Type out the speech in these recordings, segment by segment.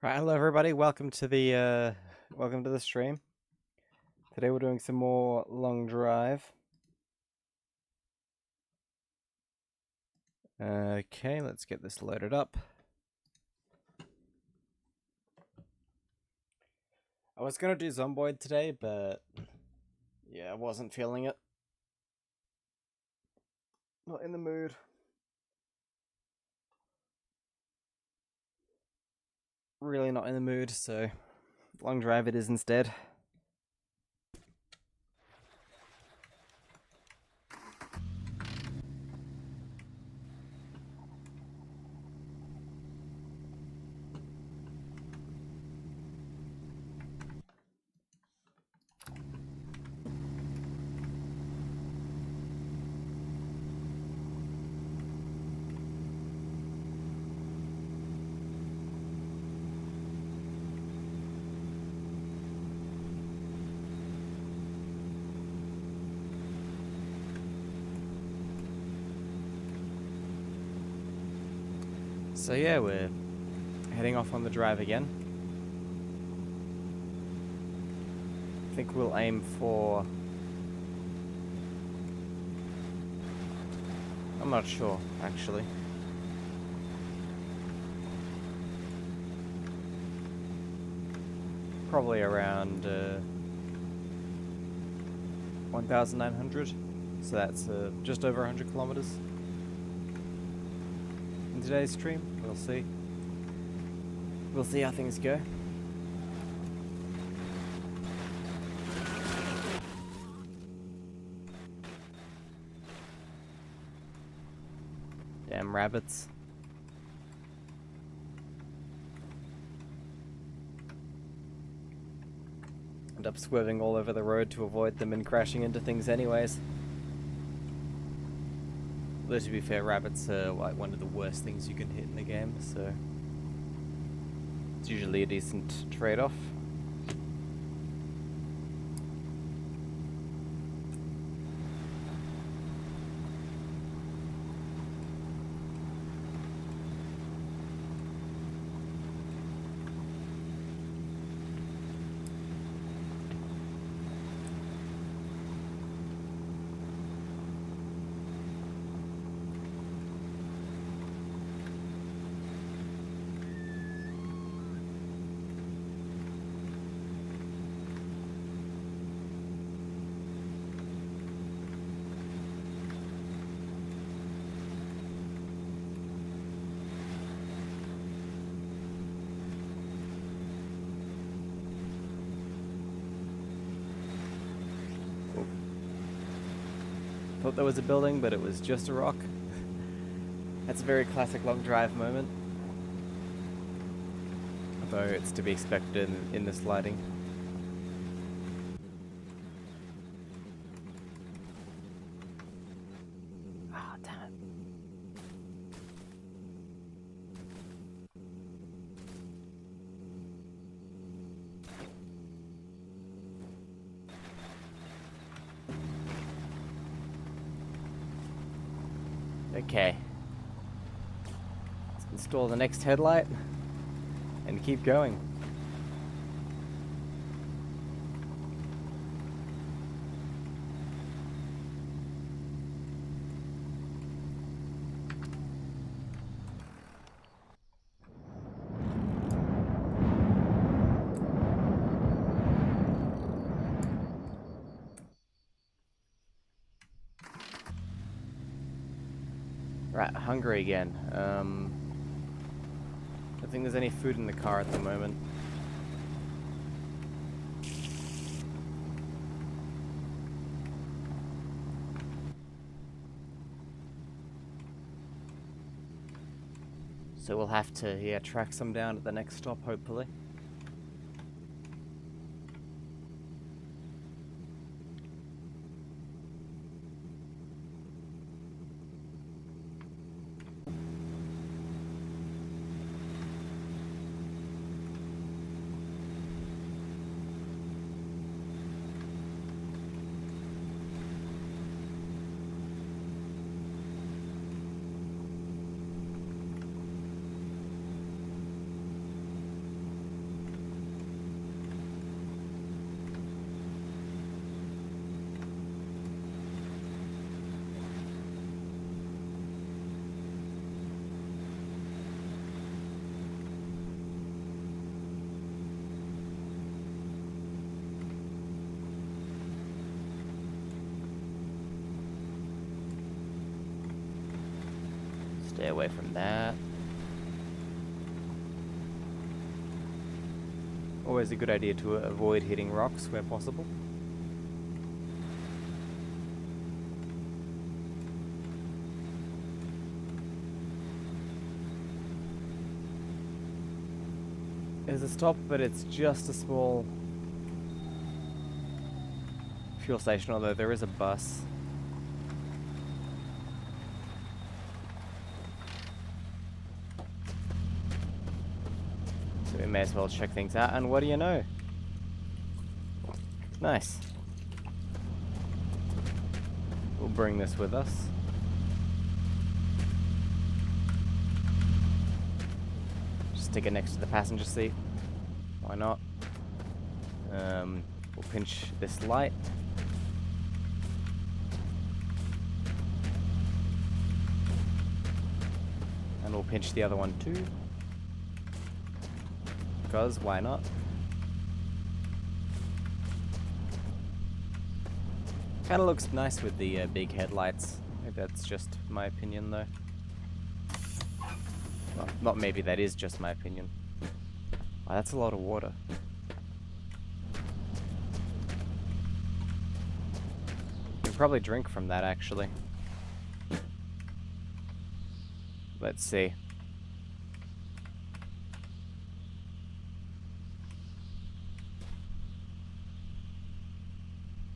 Right, hello everybody. Welcome to the stream. Today we're doing some more long drive. Okay, let's get this loaded up. I was gonna do Zomboid today, but yeah, I wasn't feeling it. Not in the mood. Really not in the mood, so long drive it is instead. So yeah, we're heading off on the drive again. I think we'll aim for... I'm not sure, actually. Probably around 1,900. So that's just over 100 kilometers. In today's stream, we'll see. We'll see how things go. Damn rabbits. End up swerving all over the road to avoid them and crashing into things anyways. Though to be fair, rabbits are like one of the worst things you can hit in the game, so it's usually a decent trade-off. Thought there was a building, but it was just a rock. That's a very classic long drive moment. Though it's to be expected in this lighting. Ah, oh, damn it. Okay. Let's install the next headlight and keep going. Right, hungry again. I don't think there's any food in the car at the moment. So we'll have to, yeah, track some down at the next stop, hopefully. Stay away from that. Always a good idea to avoid hitting rocks where possible. There's a stop, but it's just a small fuel station, although there is a bus. So we may as well check things out, and what do you know? Nice. We'll bring this with us. Stick it next to the passenger seat. Why not? We'll pinch this light. And we'll pinch the other one too. Because why not? Kinda looks nice with the big headlights. Maybe that's just my opinion though. Well, not maybe, that is just my opinion. Wow, that's a lot of water. You can probably drink from that, actually. Let's see.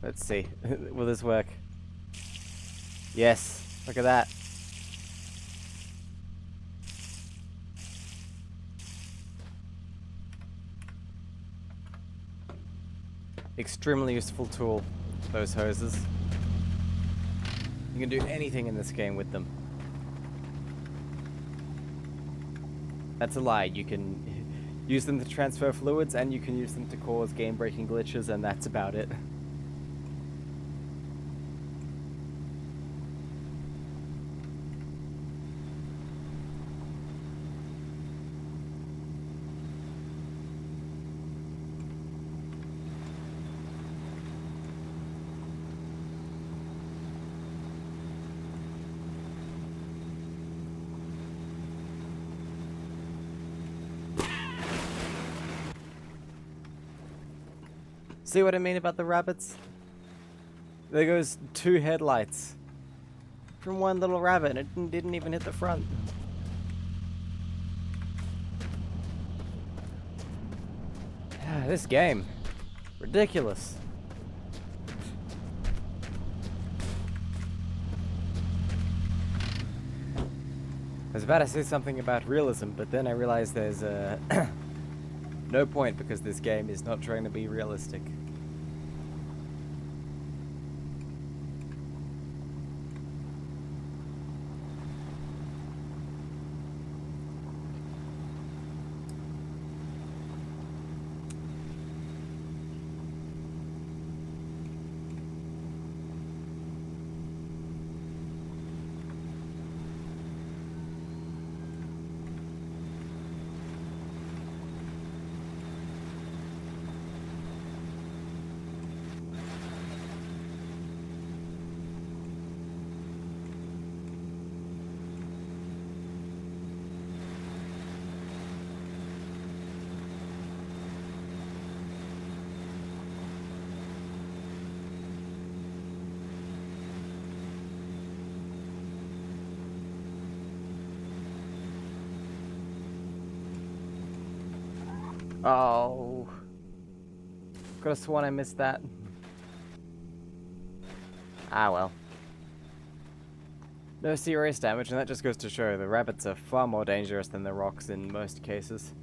Let's see. Will this work? Yes. Look at that. Extremely useful tool, those hoses. You can do anything in this game with them. That's a lie. You can use them to transfer fluids, and you can use them to cause game-breaking glitches, and that's about it. See what I mean about the rabbits? There goes 2 headlights from one little rabbit, and it didn't even hit the front. This game, ridiculous. I was about to say something about realism, but then I realized there's no point, because this game is not trying to be realistic. Oh. Could have sworn I missed that. Ah well. No serious damage, and that just goes to show the rabbits are far more dangerous than the rocks in most cases.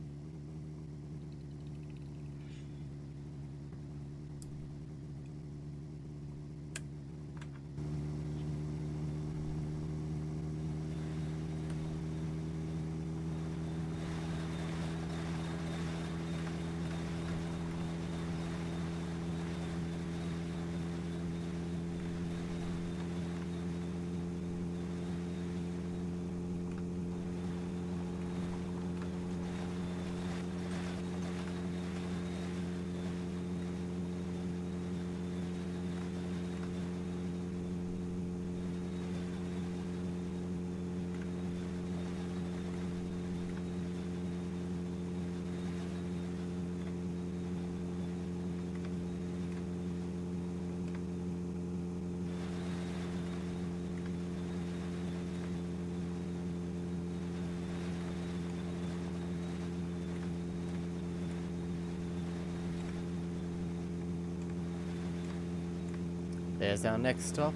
There's our next stop.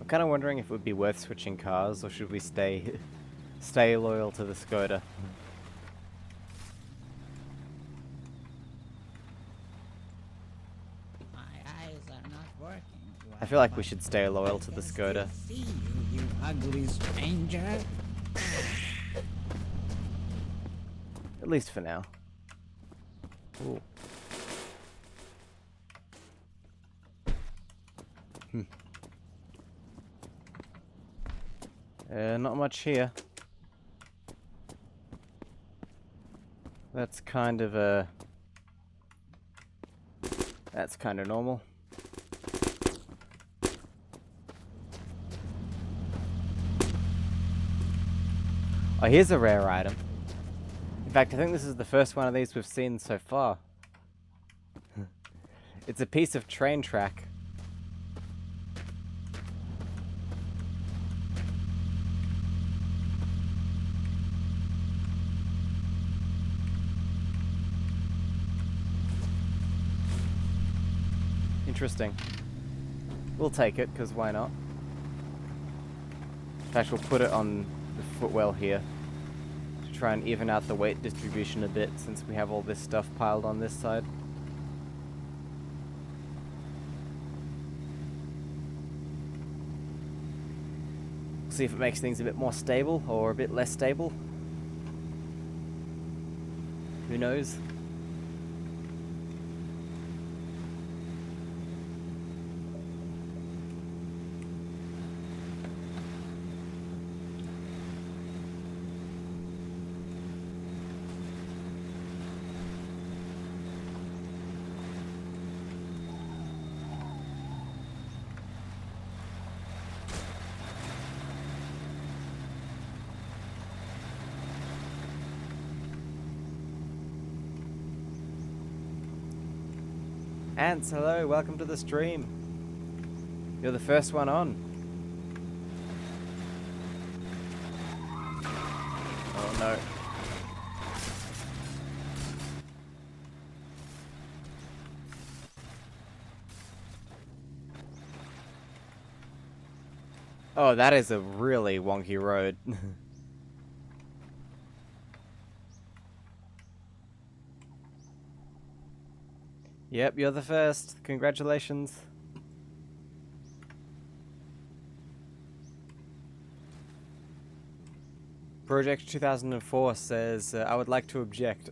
I'm kind of wondering if it would be worth switching cars, or should we stay loyal to the Skoda? My eyes are not working. I feel like we should stay loyal to the Skoda. See you, you ugly stranger. At least for now. Ooh. Not much here. That's kind of normal. Oh, here's a rare item. In fact, I think this is the first one of these we've seen so far. It's a piece of train track. Interesting. We'll take it, because why not? In fact, we'll put it on the footwell here to try and even out the weight distribution a bit, since we have all this stuff piled on this side. See if it makes things a bit more stable, or a bit less stable. Who knows? Ants, hello, welcome to the stream. You're the first one on. Oh no. Oh, that is a really wonky road. Yep, you're the first. Congratulations. Project 2004 says, I would like to object.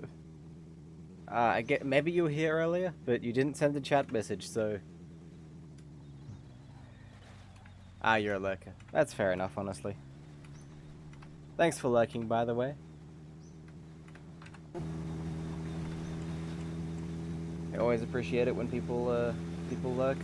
I get, maybe you were here earlier, but you didn't send a chat message, so... Ah, you're a lurker. That's fair enough, honestly. Thanks for lurking, by the way. I always appreciate it when people lurk.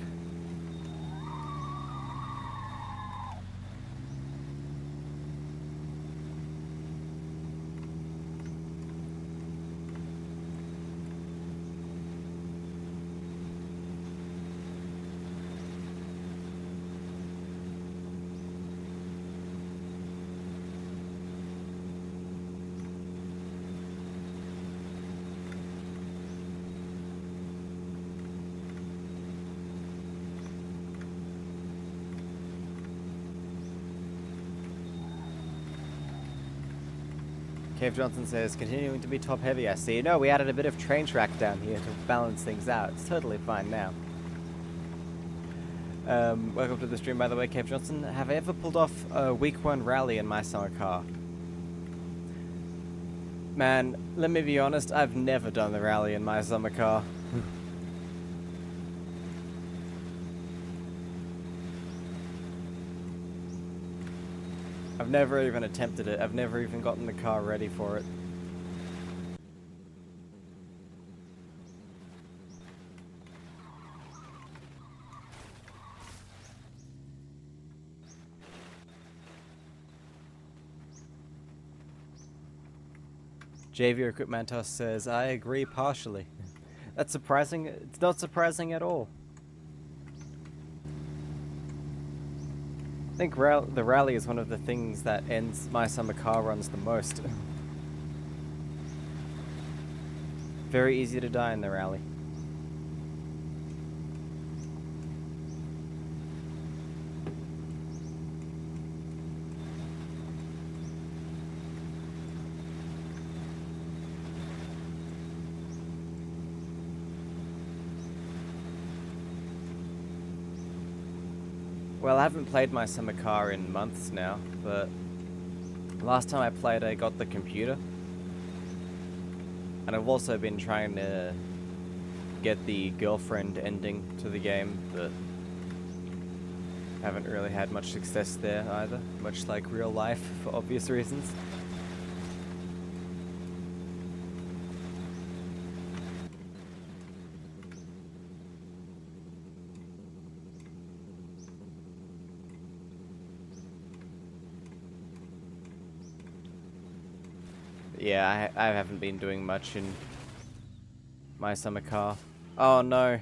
Cave Johnson says, continuing to be top heavy, I see. No, we added a bit of train track down here to balance things out. It's totally fine now. Welcome to the stream, by the way, Cave Johnson. Have I ever pulled off a week 1 rally in my summer car? Man, let me be honest, I've never done the rally in my summer car. I've never even attempted it. I've never even gotten the car ready for it. JV Equipmentos says, I agree partially. That's surprising. It's not surprising at all. think the rally is one of the things that ends my summer car runs the most. Very easy to die in the rally. Well, I haven't played my summer car in months now, but last time I played I got the computer. And I've also been trying to get the girlfriend ending to the game, but haven't really had much success there either, much like real life for obvious reasons. Yeah, I haven't been doing much in my summer car. Oh no.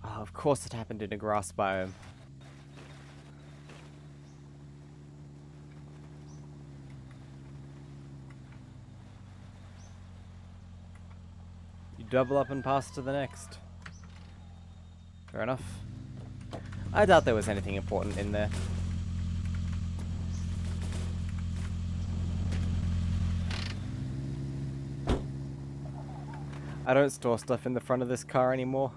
Oh, of course it happened in a grass biome. You double up and pass to the next. Fair enough. I doubt there was anything important in there. I don't store stuff in the front of this car anymore.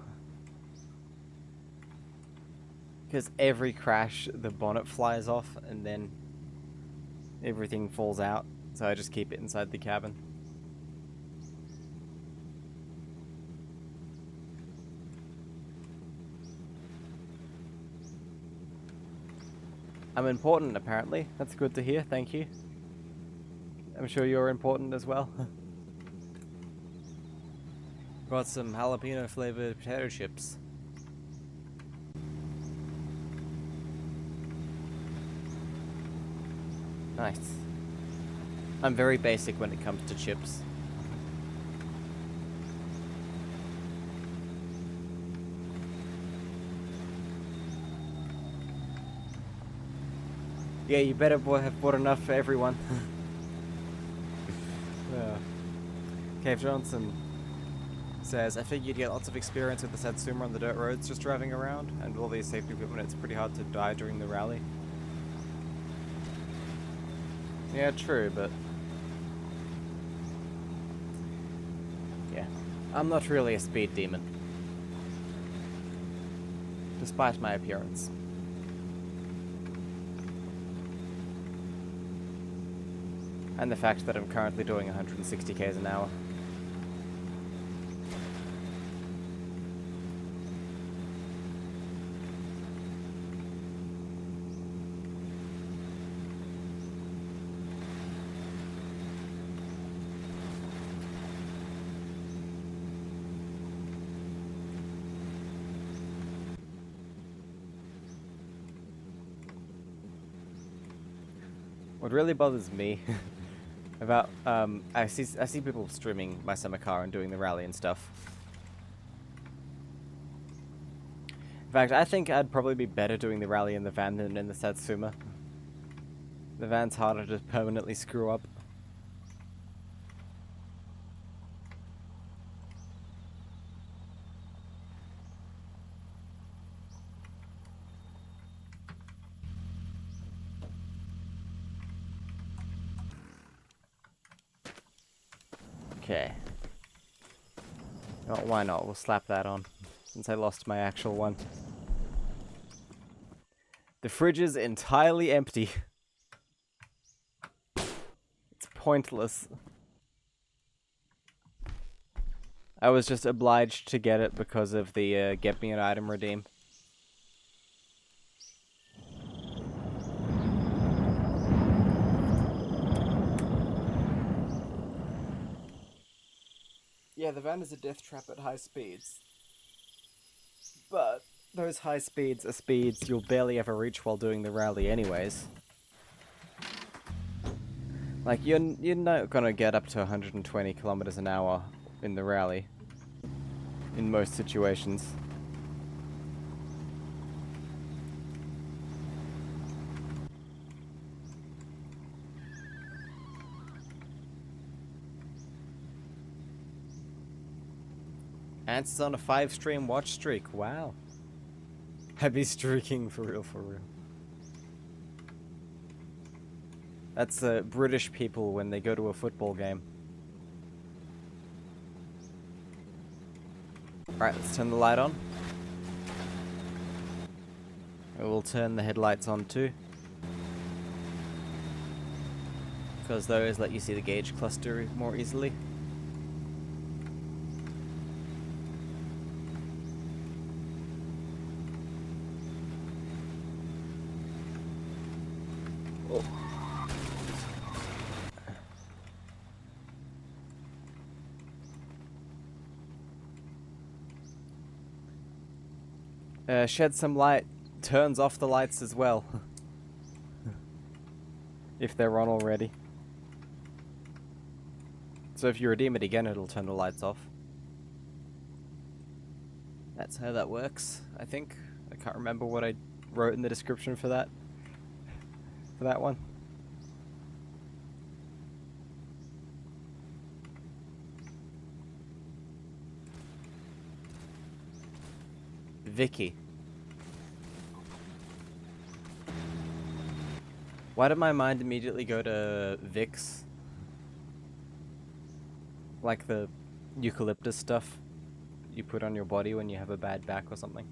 Because every crash, the bonnet flies off and then everything falls out. So I just keep it inside the cabin. I'm important, apparently. That's good to hear, thank you. I'm sure you're important as well. Got some jalapeno flavored potato chips. Nice. I'm very basic when it comes to chips. Yeah, you better have bought enough for everyone. Yeah. Cave Johnson says, I figured you'd get lots of experience with the Satsuma on the dirt roads just driving around, and with all these safety equipment it's pretty hard to die during the rally. Yeah, true, but... yeah. I'm not really a speed demon. Despite my appearance. And the fact that I'm currently doing 160 k's an hour. What really bothers me about I see people streaming my summer car and doing the rally and stuff. In fact, I think I'd probably be better doing the rally in the van than in the Satsuma. The van's harder to permanently screw up. Okay. Oh, why not? We'll slap that on, since I lost my actual one. The fridge is entirely empty. It's pointless. I was just obliged to get it because of the get me an item redeem. Yeah, the van is a death trap at high speeds. But those high speeds are speeds you'll barely ever reach while doing the rally anyways. Like, you're not gonna get up to 120 kilometers an hour in the rally. In most situations. Ants is on a 5-stream watch streak. Wow. Heavy streaking for real, for real. That's British people when they go to a football game. Alright, let's turn the light on. We'll turn the headlights on too. Because those let you see the gauge cluster more easily. Oh. Shed some light turns off the lights as well. If they're on already. So if you redeem it again, it'll turn the lights off. That's how that works, I think. I can't remember what I wrote in the description for that. For that one. Vicky. Why did my mind immediately go to Vicks? Like the eucalyptus stuff you put on your body when you have a bad back or something.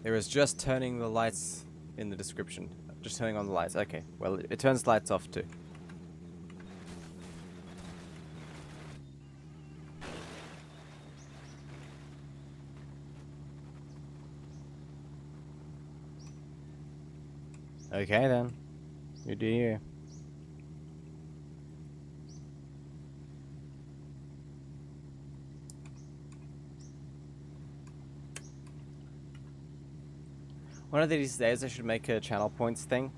There is just turning the lights in the description. Just turning on the lights. Okay, well, it turns lights off too. Okay then. You do you. One of these days I should make a channel points thing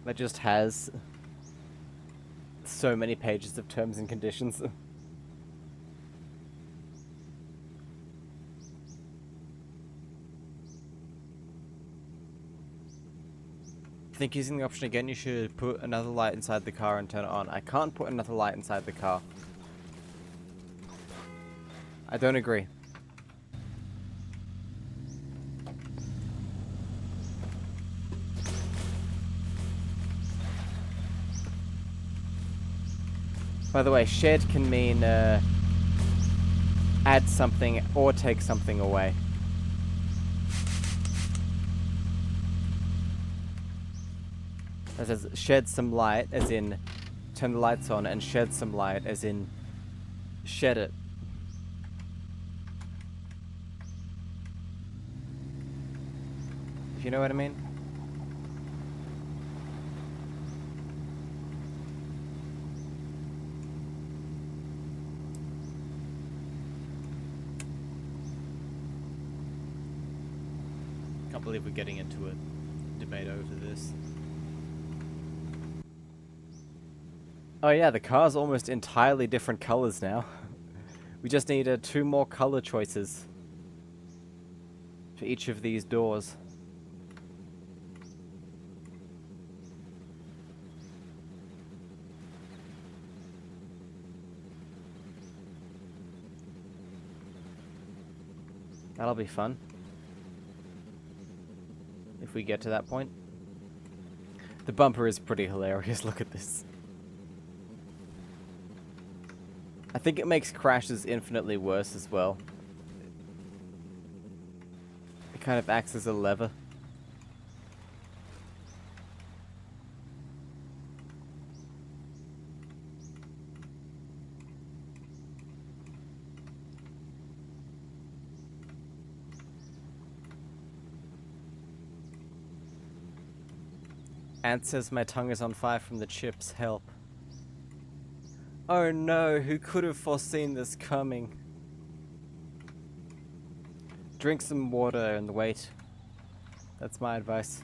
that just has so many pages of terms and conditions. I think using the option again, you should put another light inside the car and turn it on. I can't put another light inside the car. I don't agree. By the way, shed can mean add something or take something away. It says shed some light, as in turn the lights on, and shed some light, as in shed it. If you know what I mean? Can't believe we're getting into a debate over this. Oh yeah, the car's almost entirely different colors now. We just need 2 more color choices for each of these doors. That'll be fun. If we get to that point. The bumper is pretty hilarious, look at this. I think it makes crashes infinitely worse as well. It kind of acts as a lever. Ant says my tongue is on fire from the chips. Help. Oh no, who could have foreseen this coming? Drink some water and wait. That's my advice.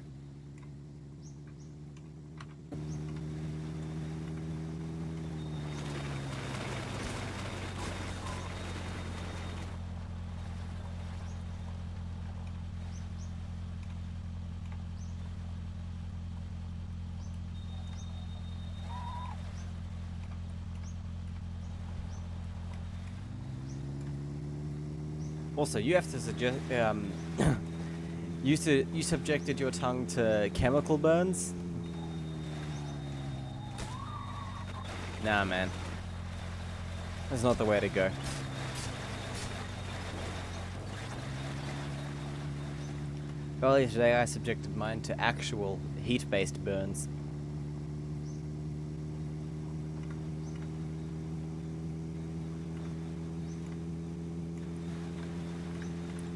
Also, you have to suggest you subjected your tongue to chemical burns? Nah, man. That's not the way to go. Earlier today, I subjected mine to actual heat-based burns.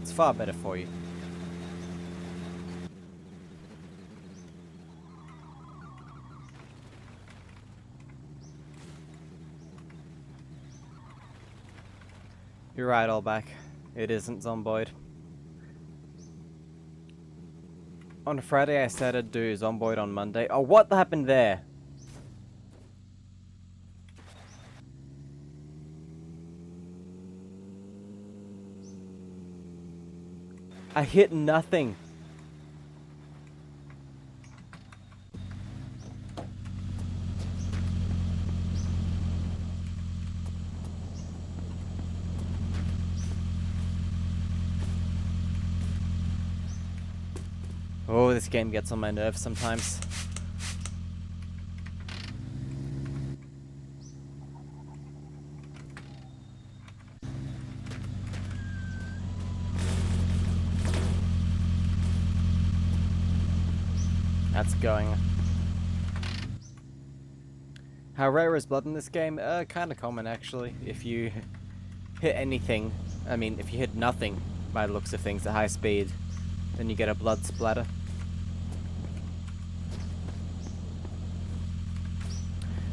It's far better for you. You're right, Allback. It isn't Zomboid. On Friday, I said I'd do Zomboid on Monday. Oh, what happened there? I hit nothing. Oh, this game gets on my nerves sometimes. That's going. How rare is blood in this game? Kinda common actually. If you hit anything, I mean, if you hit nothing by the looks of things at high speed, then you get a blood splatter.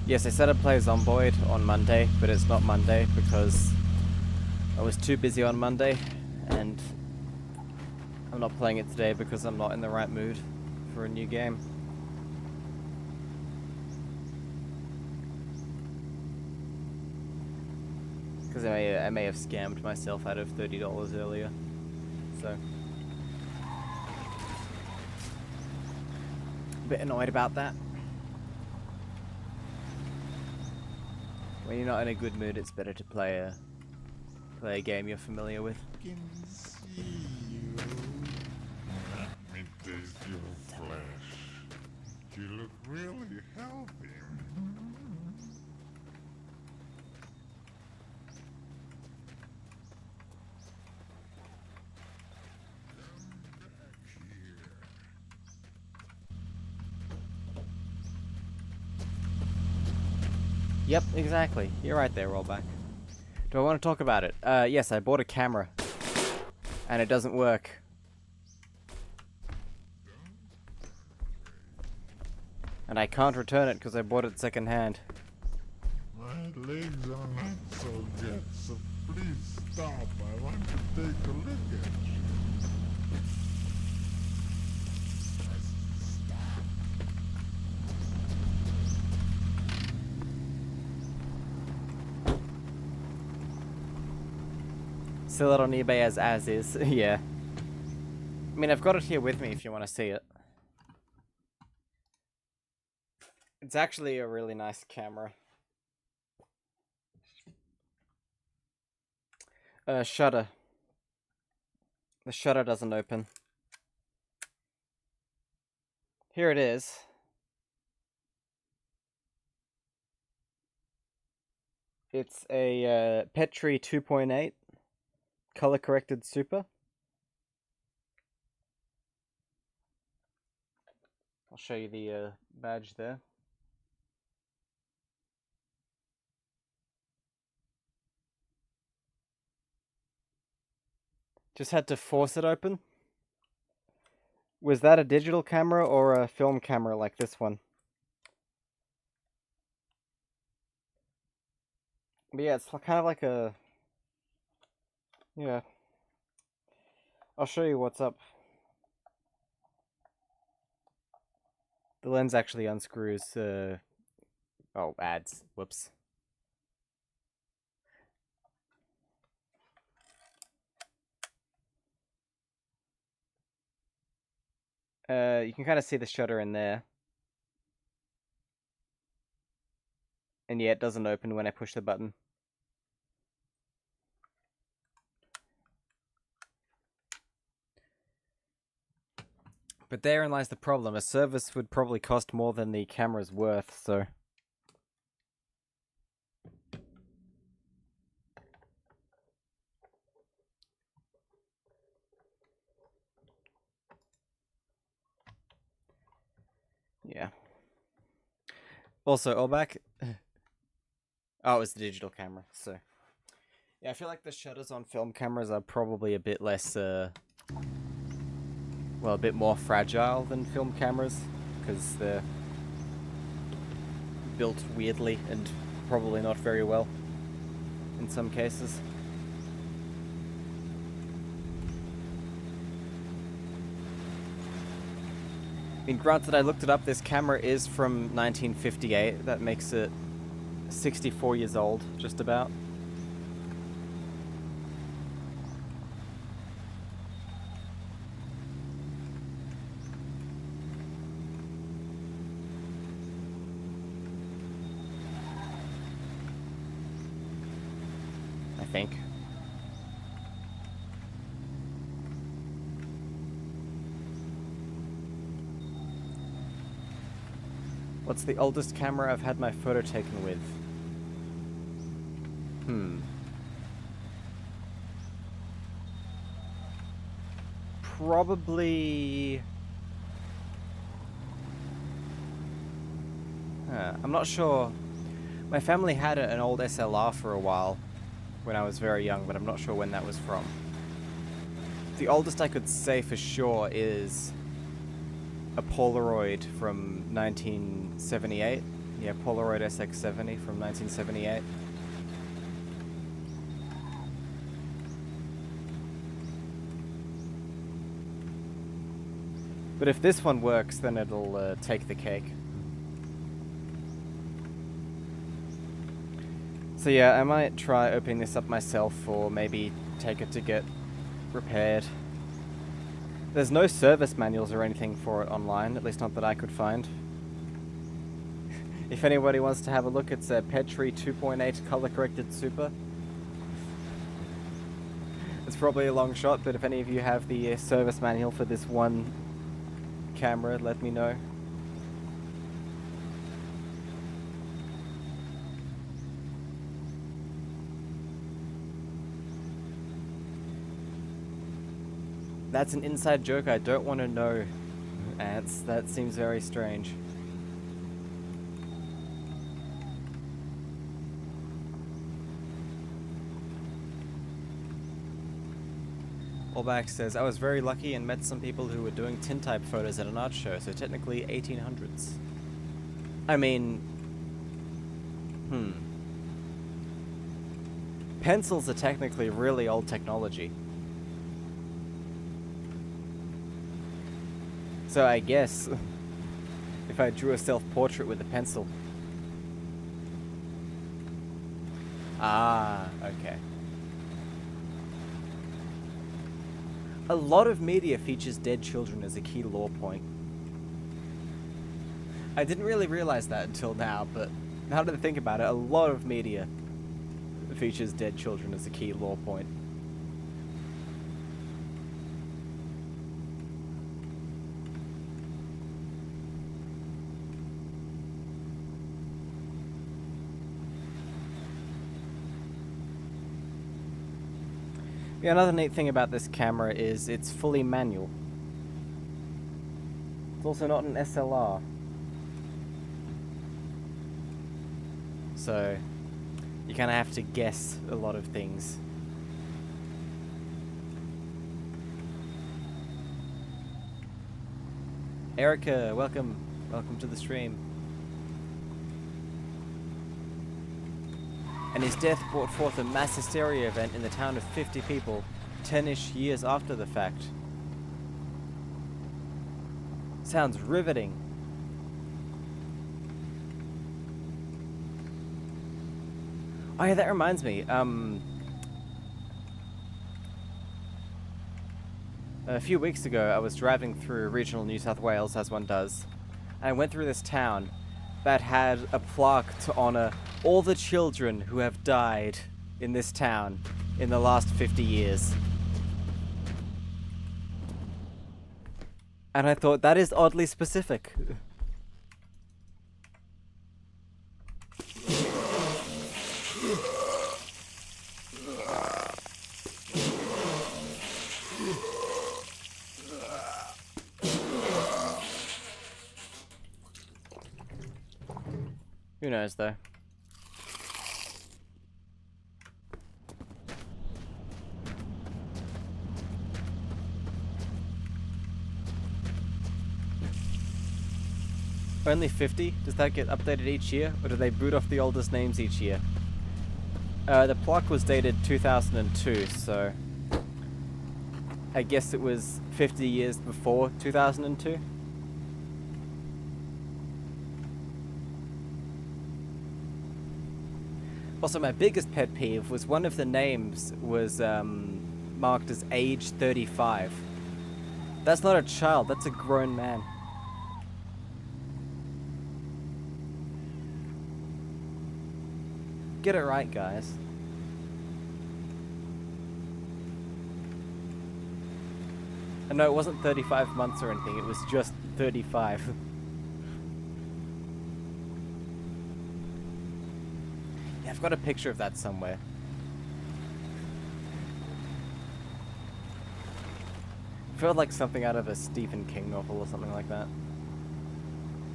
Yes, I said I'd play Zomboid on Monday, but it's not Monday because I was too busy on Monday, and I'm not playing it today because I'm not in the right mood for a new game. Because I may have scammed myself out of $30 earlier, so a bit annoyed about that. When you're not in a good mood, it's better to play a game you're familiar with. Can see you. Let me taste your flesh. You look really healthy. Come back here. Yep, exactly. You're right there, Rollback. Do I want to talk about it? Yes, I bought a camera. And it doesn't work. And I can't return it because I bought it secondhand. My legs are not so good, so please stop. I want to take a look at you. Stop. Sell it on eBay as is. Yeah. I mean, I've got it here with me if you want to see it. It's actually a really nice camera. Shutter. The shutter doesn't open. Here it is. It's a Petri 2.8 color corrected super. I'll show you the badge there. Just had to force it open. Was that a digital camera or a film camera like this one? But yeah, it's kind of like a... Yeah. I'll show you what's up. The lens actually unscrews. Oh, ads. Whoops. You can kind of see the shutter in there. And yeah, it doesn't open when I push the button. But therein lies the problem. A service would probably cost more than the camera's worth, so... Yeah. Also, Olbak... Oh, it was the digital camera, so... Yeah, I feel like the shutters on film cameras are probably a bit less, well, a bit more fragile than film cameras, because they're built weirdly and probably not very well in some cases. I mean, granted, I looked it up, this camera is from 1958, that makes it 64 years old, just about. I think. What's the oldest camera I've had my photo taken with? Probably... I'm not sure. My family had an old SLR for a while when I was very young, but I'm not sure when that was from. The oldest I could say for sure is a Polaroid from 1978. Yeah, Polaroid SX70 from 1978. But if this one works, then it'll take the cake. So yeah, I might try opening this up myself, or maybe take it to get repaired. There's no service manuals or anything for it online, at least not that I could find. If anybody wants to have a look, it's a Petri 2.8 color corrected Super. It's probably a long shot, but if any of you have the service manual for this one camera, let me know. That's an inside joke I don't want to know, Ants. That seems very strange. Olbach says, I was very lucky and met some people who were doing tintype photos at an art show, so technically 1800s. I mean... Pencils are technically really old technology. So I guess if I drew a self-portrait with a pencil. Ah, okay. A lot of media features dead children as a key lore point. I didn't really realize that until now, but now that I think about it, a lot of media features dead children as a key lore point. Yeah, another neat thing about this camera is it's fully manual. It's also not an SLR. So, you kind of have to guess a lot of things. Erica, welcome. Welcome to the stream. And his death brought forth a mass hysteria event in the town of 50 people, 10-ish years after the fact. Sounds riveting. Oh yeah, that reminds me, a few weeks ago I was driving through regional New South Wales, as one does, and I went through this town that had a plaque to honor all the children who have died in this town in the last 50 years. And I thought, that is oddly specific. Who knows, though? Only 50? Does that get updated each year? Or do they boot off the oldest names each year? The plaque was dated 2002, so... I guess it was 50 years before 2002? Also, my biggest pet peeve was one of the names was marked as age 35. That's not a child, that's a grown man. Get it right, guys. And no, it wasn't 35 months or anything, it was just 35. Yeah, I've got a picture of that somewhere. Felt like something out of a Stephen King novel or something like that.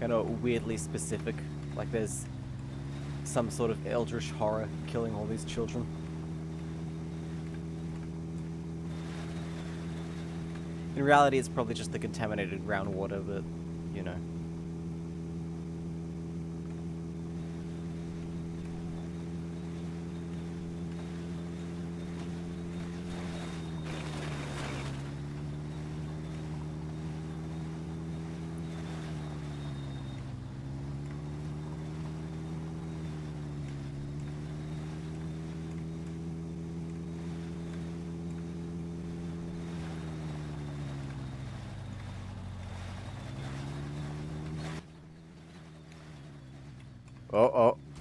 Kind of weirdly specific, like there's some sort of eldritch horror killing all these children. In reality, it's probably just the contaminated groundwater, but, you know.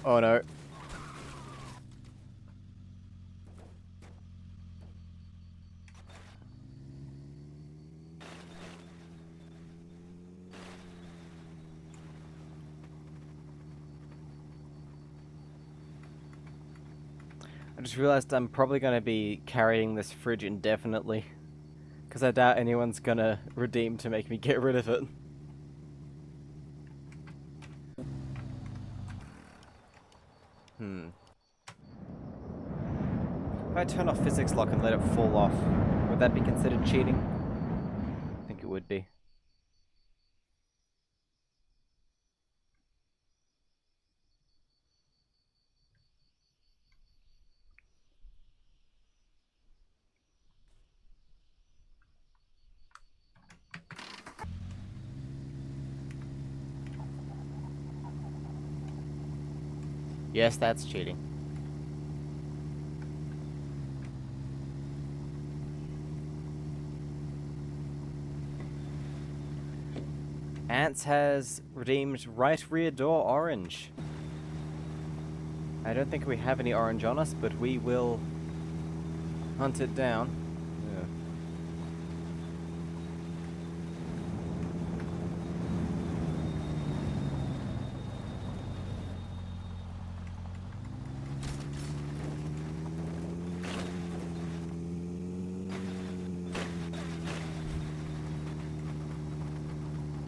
Oh no. I just realized I'm probably going to be carrying this fridge indefinitely. Because I doubt anyone's going to redeem to make me get rid of it. If I turn off physics lock and let it fall off, would that be considered cheating? I think it would be. Yes, that's cheating. Ants has redeemed right rear door orange. I don't think we have any orange on us, but we will hunt it down. Yeah.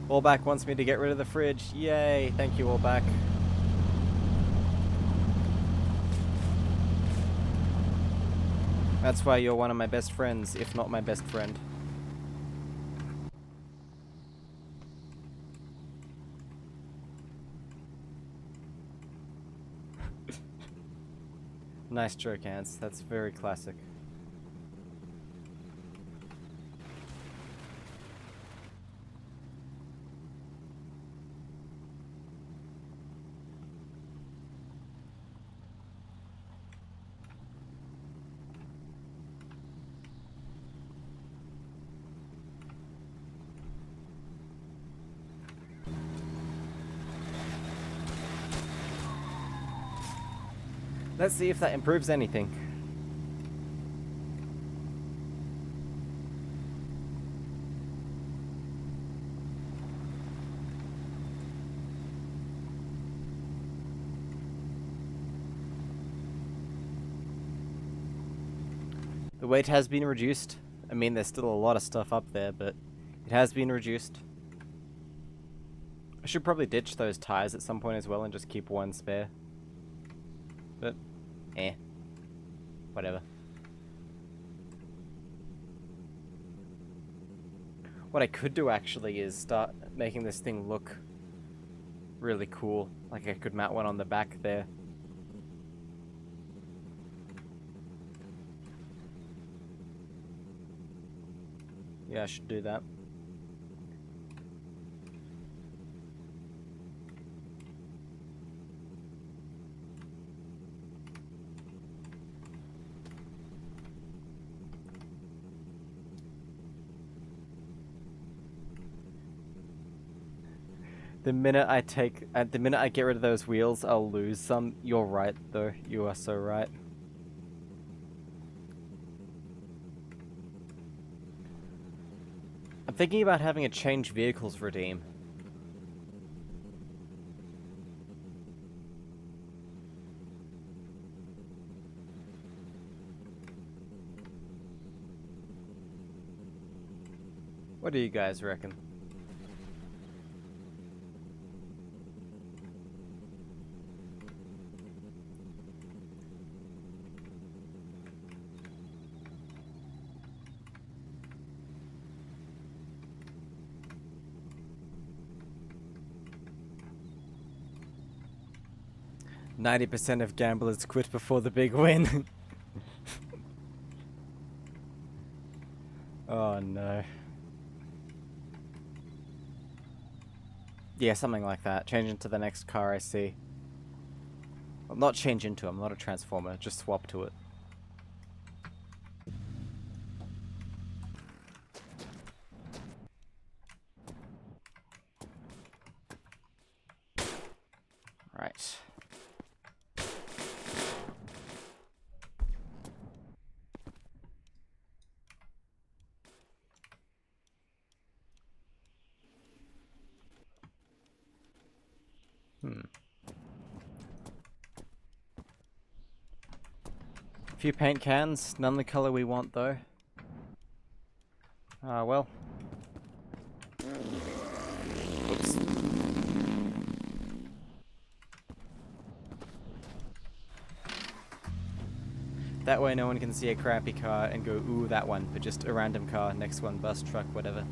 Allback wants me to get rid of the fridge. Yay, thank you, Allback. That's why you're one of my best friends, if not my best friend. Nice joke, Ants. That's very classic. Let's see if that improves anything. The weight has been reduced. I mean, there's still a lot of stuff up there, but it has been reduced. I should probably ditch those tires at some point as well and just keep one spare. But, whatever. What I could do actually is start making this thing look really cool. Like I could mount one on the back there. Yeah, I should do that. The minute I get rid of those wheels, I'll lose some. You're right, though. You are so right. I'm thinking about having a change vehicles redeem. What do you guys reckon? %90 of gamblers quit before the big win. Oh no. Yeah, something like that. Change into the next car I see. Well, not change into, I'm not a transformer, just swap to it. Right. Few paint cans, none the color we want though. Ah, well. Oops. That way no one can see a crappy car and go, ooh, that one, but just a random car, next one, bus, truck, whatever.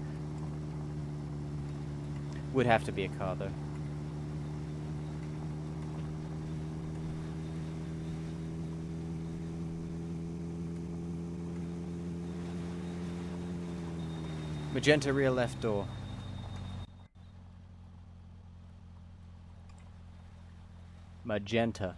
Would have to be a car though. Magenta rear left door. Magenta.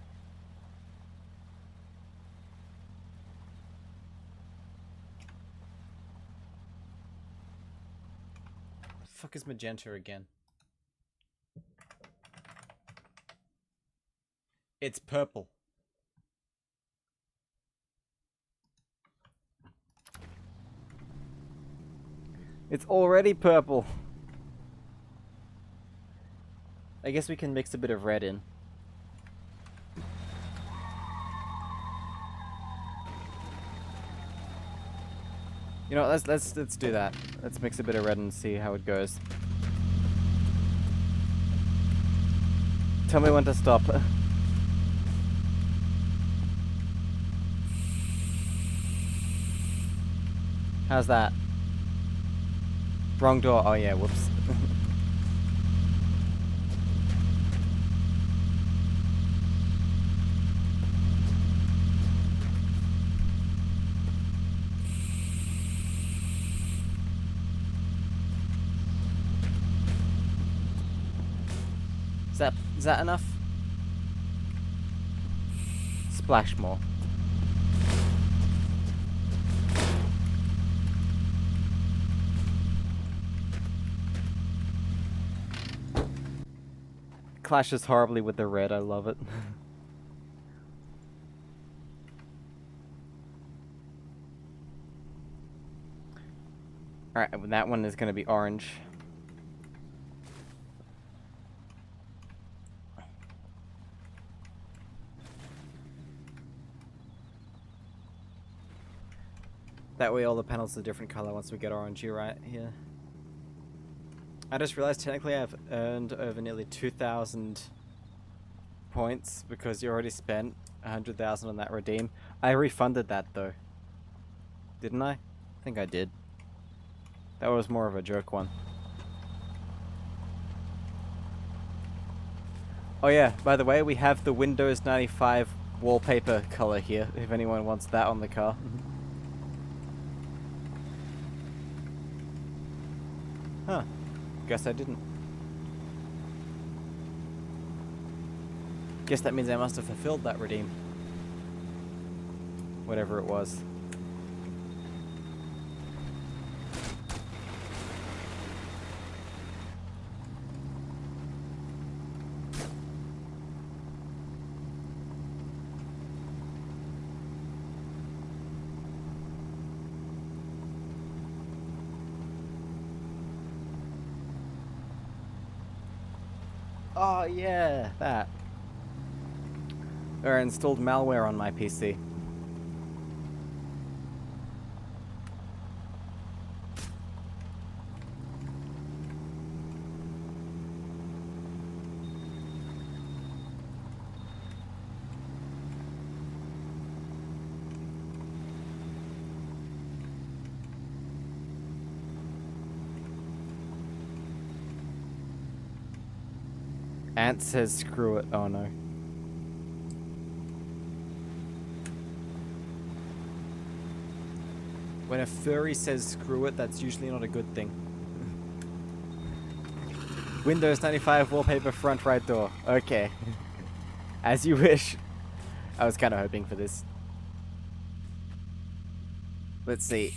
The fuck is magenta again? It's purple. It's already purple. I guess we can mix a bit of red in. You know, let's do that. Let's mix a bit of red and see how it goes. Tell me when to stop. How's that? Wrong door. Oh yeah, whoops. Is that enough? Splash more. Clashes horribly with the red, I love it. Alright, that one is going to be orange. That way all the panels are a different color once we get orangey right here. I just realized technically I've earned over nearly 2,000 points because you already spent 100,000 on that redeem. I refunded that though. Didn't I? I think I did. That was more of a joke one. Oh yeah, by the way, we have the Windows 95 wallpaper color here, if anyone wants that on the car. Huh. Guess I didn't. Guess that means I must have fulfilled that redeem. Whatever it was. Oh yeah, that. Or installed malware on my PC. Ant says screw it. Oh no. When a furry says screw it, that's usually not a good thing. Windows 95 wallpaper front right door. Okay. As you wish. I was kind of hoping for this. Let's see.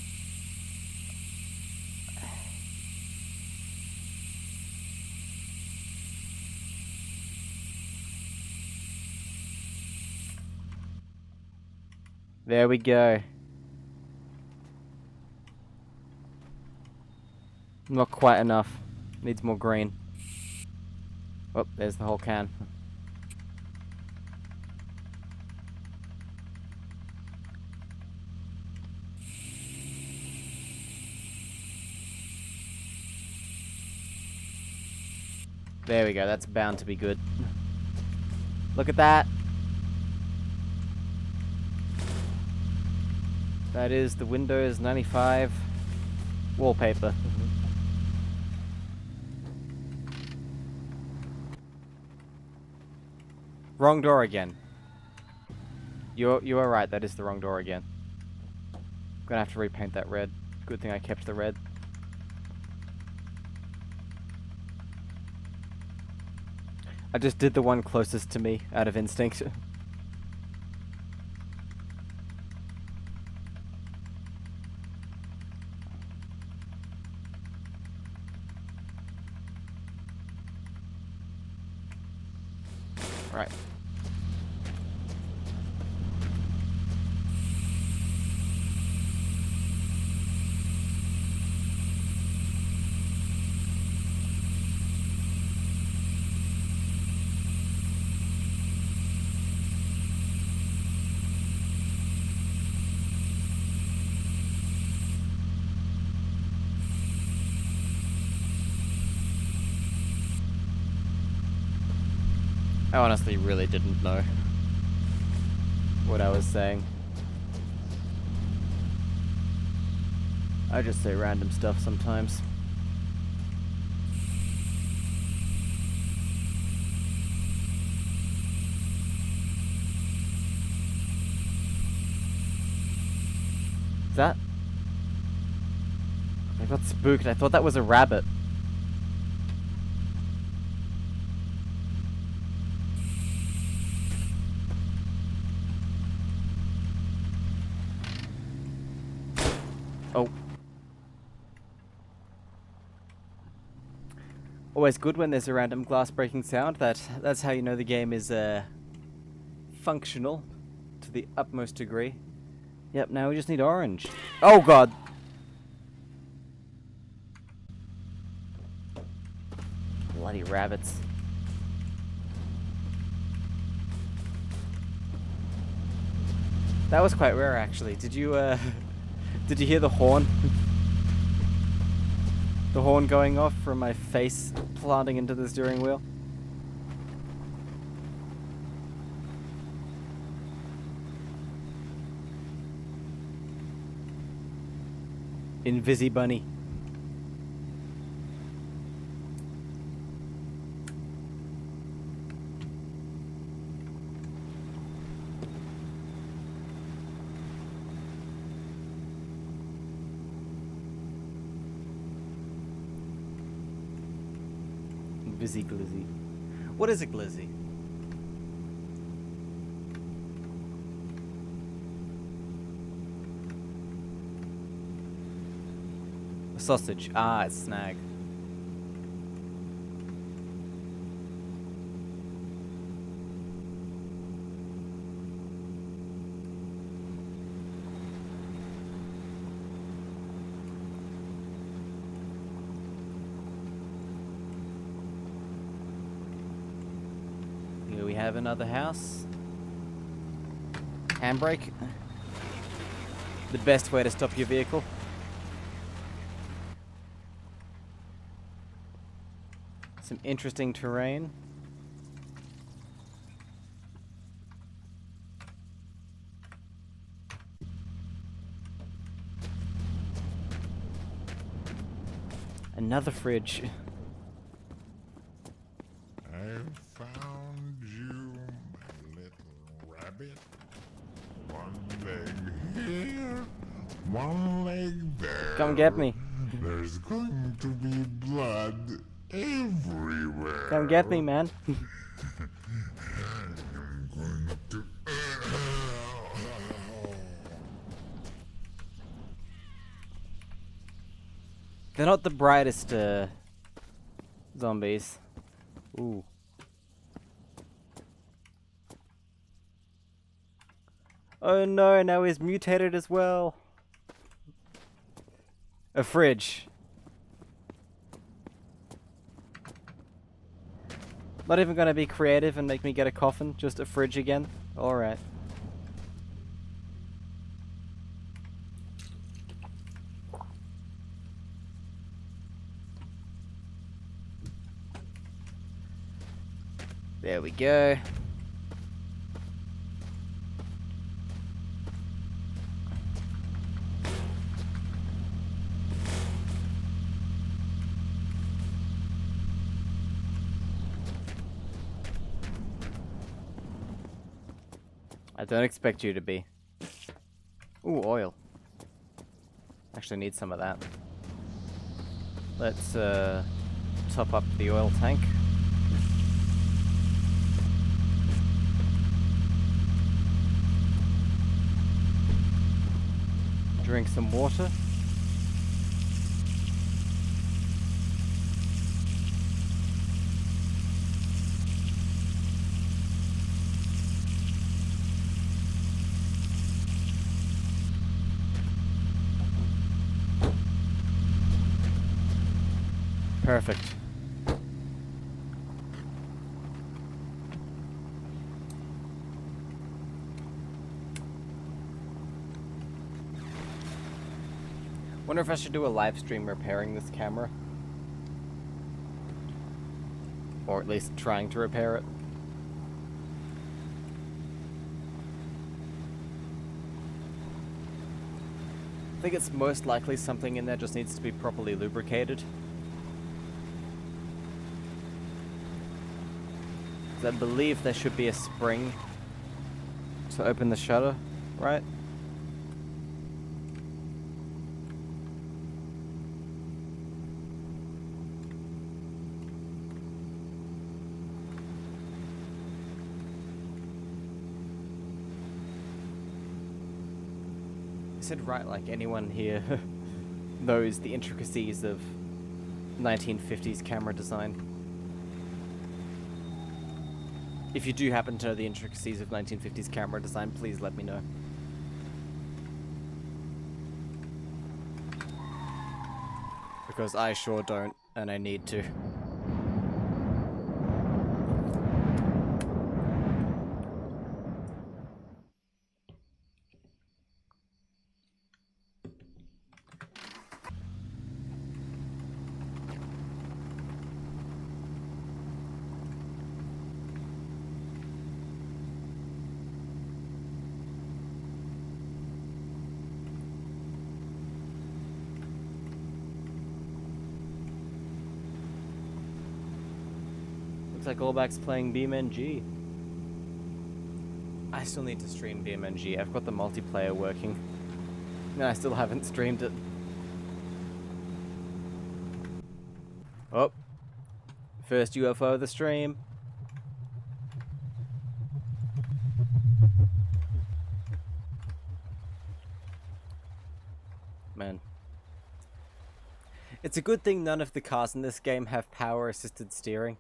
There we go. Not quite enough. Needs more green. Oh, there's the whole can. There we go, that's bound to be good. Look at that! That is the Windows 95 wallpaper. Wrong door again. You are right, that is the wrong door again. I'm gonna have to repaint that red. Good thing I kept the red. I just did the one closest to me out of instinct. Right. I honestly really didn't know what I was saying. I just say random stuff sometimes. That? I got spooked. I thought that was a rabbit. Oh. Always good when there's a random glass breaking sound. That's how you know the game is functional to the utmost degree. Yep, now we just need orange. Oh god. Bloody rabbits. That was quite rare actually. Did you Did you hear the horn? The horn going off from my face planting into the steering wheel? Invisi Bunny. Invisi Glizzy. What is a glizzy? A sausage. Ah, it's snag. Here we have another house. Handbrake. The best way to stop your vehicle. Some interesting terrain. Another fridge. I found you, my little rabbit. One leg here, one leg there. Come get me. There's going to be blood everywhere. Come get me, man. I'm going to. They're not the brightest zombies. Ooh. Oh no, now he's mutated as well. A fridge. Not even gonna be creative and make me get a coffin, just a fridge again. Alright. There we go. I don't expect you to be. Ooh, oil. Actually need some of that. Let's top up the oil tank. Drink some water. Perfect. Wonder if I should do a live stream repairing this camera. Or at least trying to repair it. I think it's most likely something in there just needs to be properly lubricated. 'Cause I believe there should be a spring to open the shutter, right? I said right like anyone here knows the intricacies of 1950s camera design. If you do happen to know the intricacies of 1950s camera design, please let me know. Because I sure don't, and I need to. like Allback's playing BeamNG. I still need to stream BeamNG. I've got the multiplayer working. And I still haven't streamed it. Oh. First UFO of the stream. Man. It's a good thing none of the cars in this game have power-assisted steering.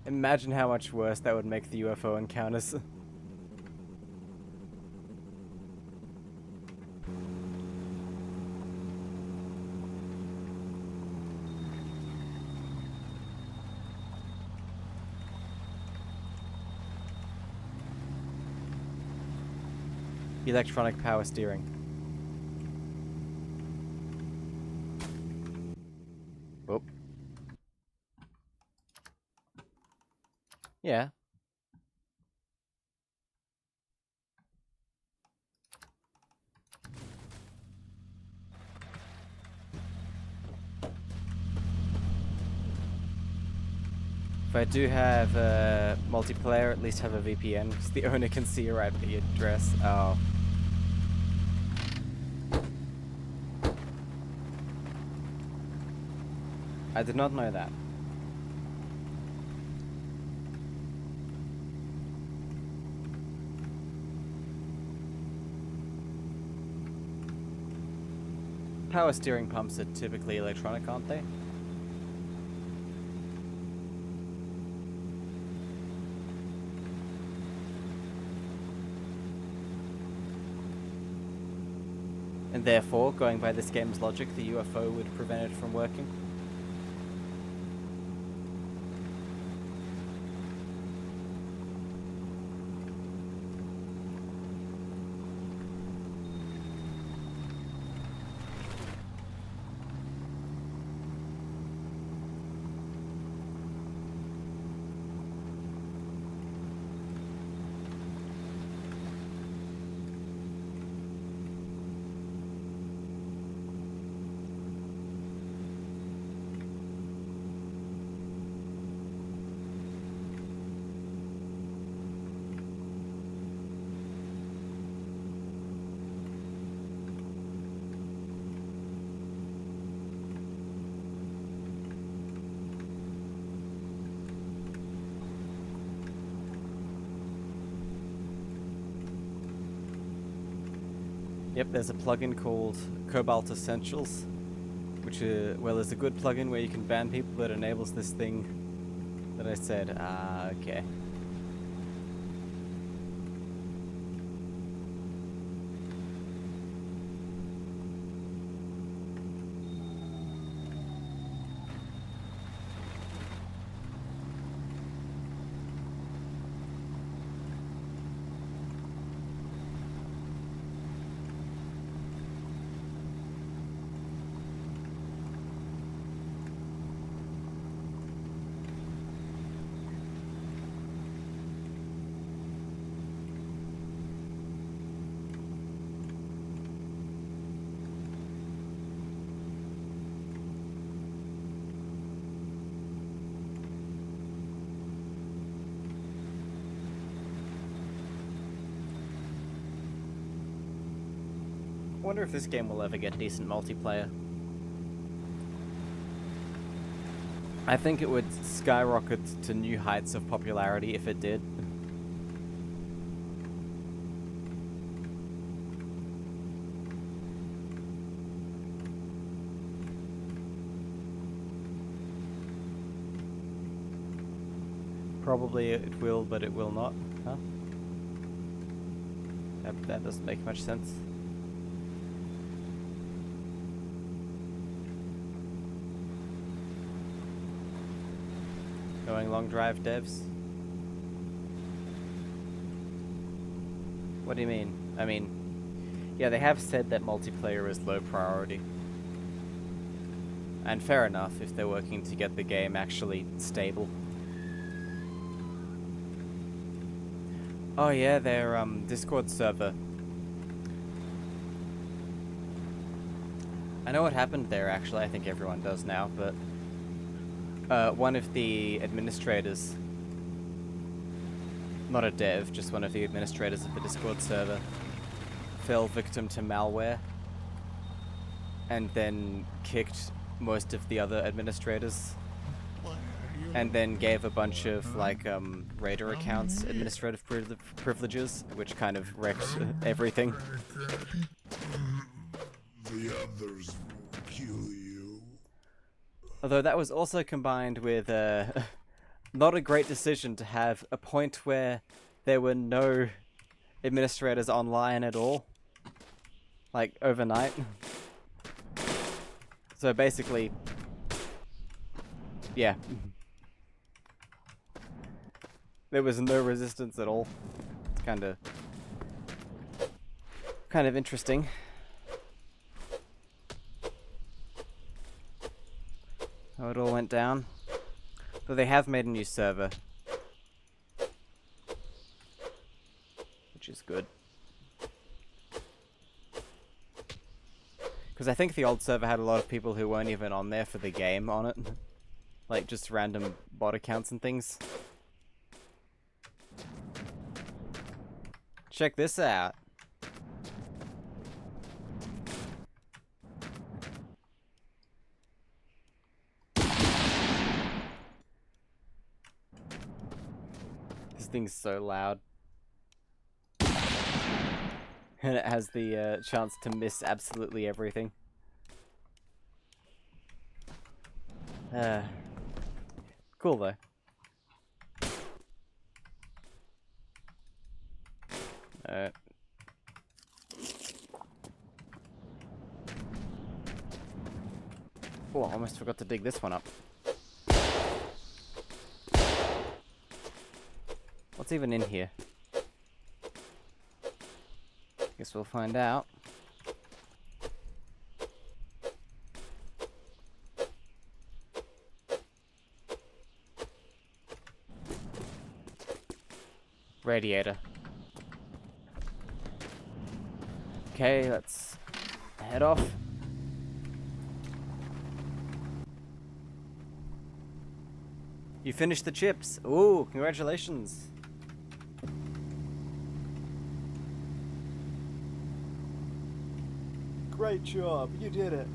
Imagine how much worse that would make the UFO encounters. Electronic power steering. Oh. Yeah. If I do have multiplayer, at least have a VPN, because the owner can see your IP address. Oh. I did not know that. Power steering pumps are typically electronic, aren't they? And therefore, going by this game's logic, the UFO would prevent it from working. Yep, there's a plugin called Cobalt Essentials, which well, is a good plugin where you can ban people that enables this thing that I said. Ah, okay. I wonder if this game will ever get decent multiplayer. I think it would skyrocket to new heights of popularity if it did. Probably it will, but it will not. Huh? That doesn't make much sense. Going long drive, devs? What do you mean? I mean, yeah, they have said that multiplayer is low priority. And fair enough if they're working to get the game actually stable. Oh yeah, their Discord server. I know what happened there actually, I think everyone does now, but one of the administrators, not a dev, just one of the administrators of the Discord server, fell victim to malware and then kicked most of the other administrators and then gave a bunch of like raider accounts administrative privileges, which kind of wrecked everything. The others will kill you. Although that was also combined with not a great decision to have a point where there were no administrators online at all, like overnight. So basically, yeah, there was no resistance at all. It's kind of interesting. How it all went down. But they have made a new server, which is good. Because I think the old server had a lot of people who weren't even on there for the game on it. Like, just random bot accounts and things. Check this out. This thing's so loud. And it has the chance to miss absolutely everything. Cool though. Oh, I almost forgot to dig this one up. What's even in here? Guess we'll find out. Radiator. Okay, let's head off. You finished the chips. Ooh, congratulations. Great job, you did it.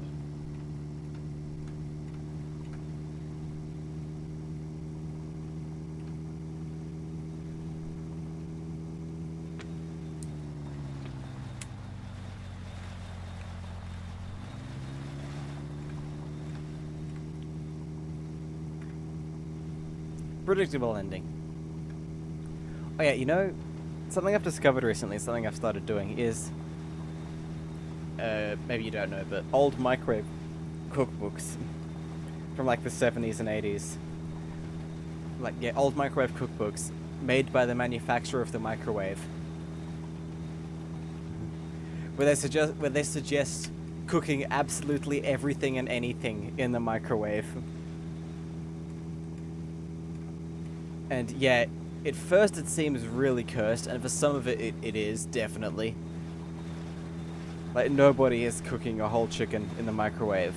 Predictable ending. Oh yeah, you know, something I've discovered recently, something I've started doing is, maybe you don't know, but old microwave cookbooks from like the 70s and 80s. Like, yeah, old microwave cookbooks made by the manufacturer of the microwave. Where they suggest cooking absolutely everything and anything in the microwave. And yeah, at first it seems really cursed, and for some of it, it is, definitely. Like, nobody is cooking a whole chicken in the microwave.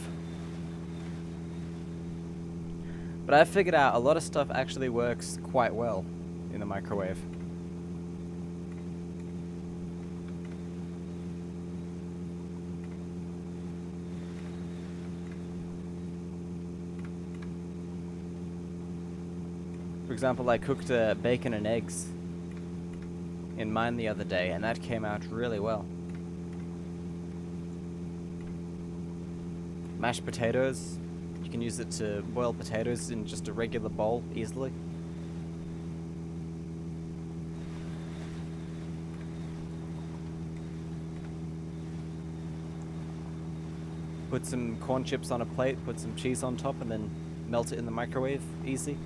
But I've figured out a lot of stuff actually works quite well in the microwave. For example, I cooked bacon and eggs in mine the other day, and that came out really well. Mashed potatoes, you can use it to boil potatoes in just a regular bowl easily. Put some corn chips on a plate, put some cheese on top, and then melt it in the microwave, easy.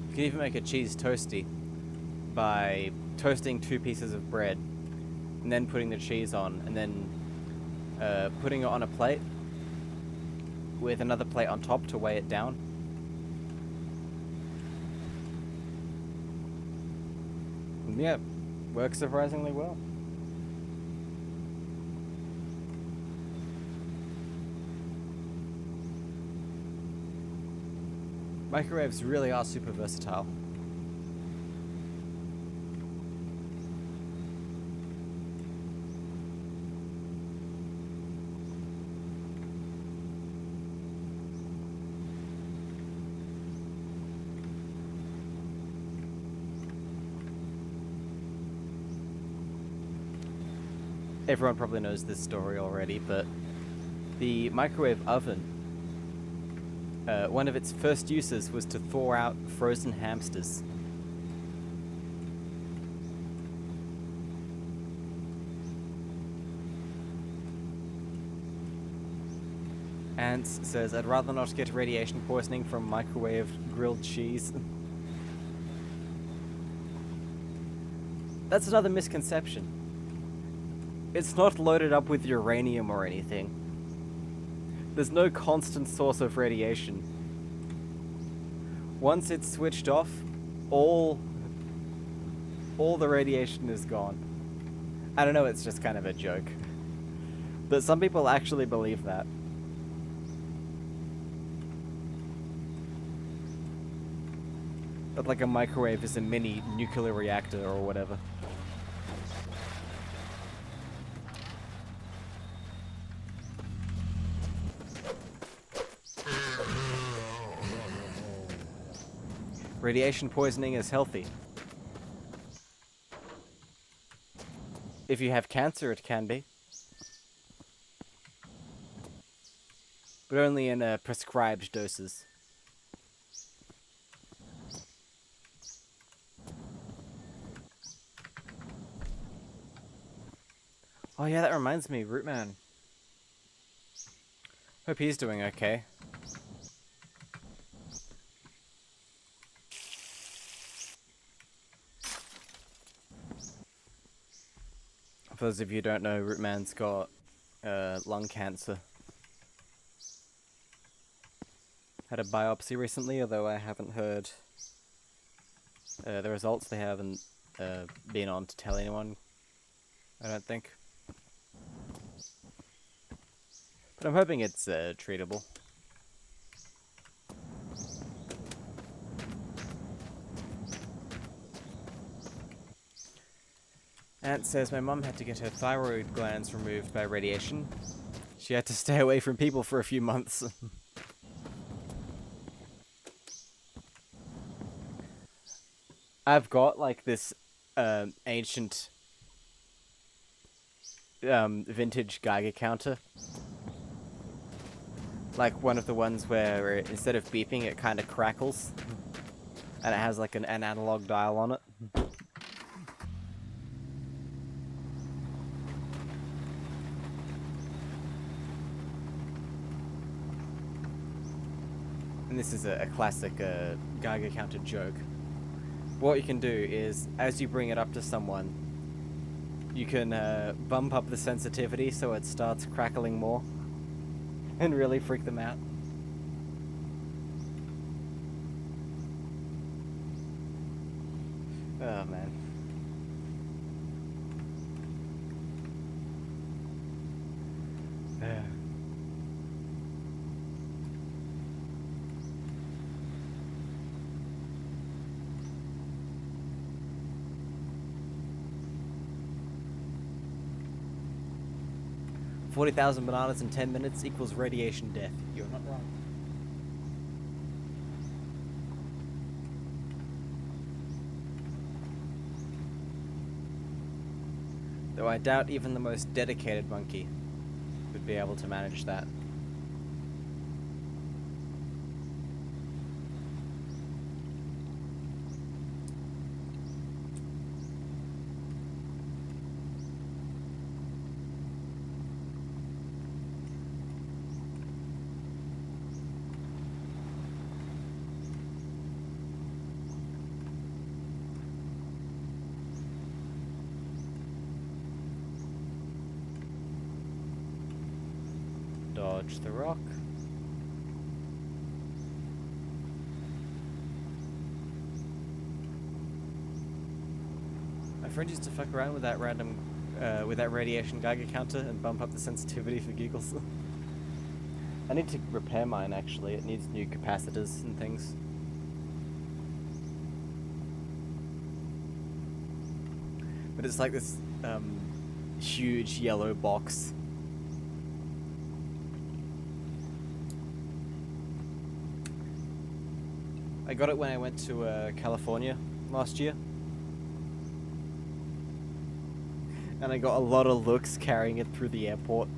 You can even make a cheese toasty by toasting 2 pieces of bread and then putting the cheese on and then putting it on a plate with another plate on top to weigh it down. And yeah, works surprisingly well. Microwaves really are super versatile. Everyone probably knows this story already, but the microwave oven, one of its first uses was to thaw out frozen hamsters. Ants says, I'd rather not get radiation poisoning from microwave grilled cheese. That's another misconception. It's not loaded up with uranium or anything. There's no constant source of radiation. Once it's switched off, all the radiation is gone. I don't know, it's just kind of a joke. But some people actually believe that. That like a microwave is a mini nuclear reactor or whatever. Radiation poisoning is healthy. If you have cancer, it can be. But only in prescribed doses. Oh yeah, that reminds me, Rootman. Hope he's doing okay. For those of you who don't know, Rootman's got lung cancer. Had a biopsy recently, although I haven't heard the results. They haven't been on to tell anyone, I don't think. But I'm hoping it's treatable. Ant says, my mum had to get her thyroid glands removed by radiation. She had to stay away from people for a few months. I've got like this ancient vintage Geiger counter. Like one of the ones where instead of beeping it kind of crackles. And it has like an analog dial on it. And this is a classic Geiger counter joke. What you can do is, as you bring it up to someone, you can bump up the sensitivity so it starts crackling more, and really freak them out. Oh man. Yeah. $40,000 bananas in 10 minutes equals radiation death. You're not wrong. Though I doubt even the most dedicated monkey would be able to manage that. Dodge the rock. My friend used to fuck around with that with that radiation Geiger counter and bump up the sensitivity for giggles. I need to repair mine actually. It needs new capacitors and things. but it's like this huge yellow box. I got it when I went to California last year. And I got a lot of looks carrying it through the airport.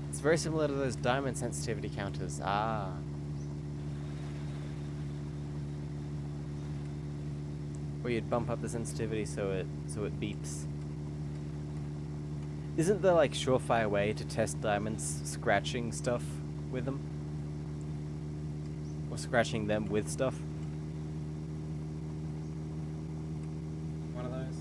It's very similar to those diamond sensitivity counters. Ah. Where you'd bump up the sensitivity so it beeps. Isn't there like surefire way to test diamonds scratching stuff with them? Or scratching them with stuff? One of those?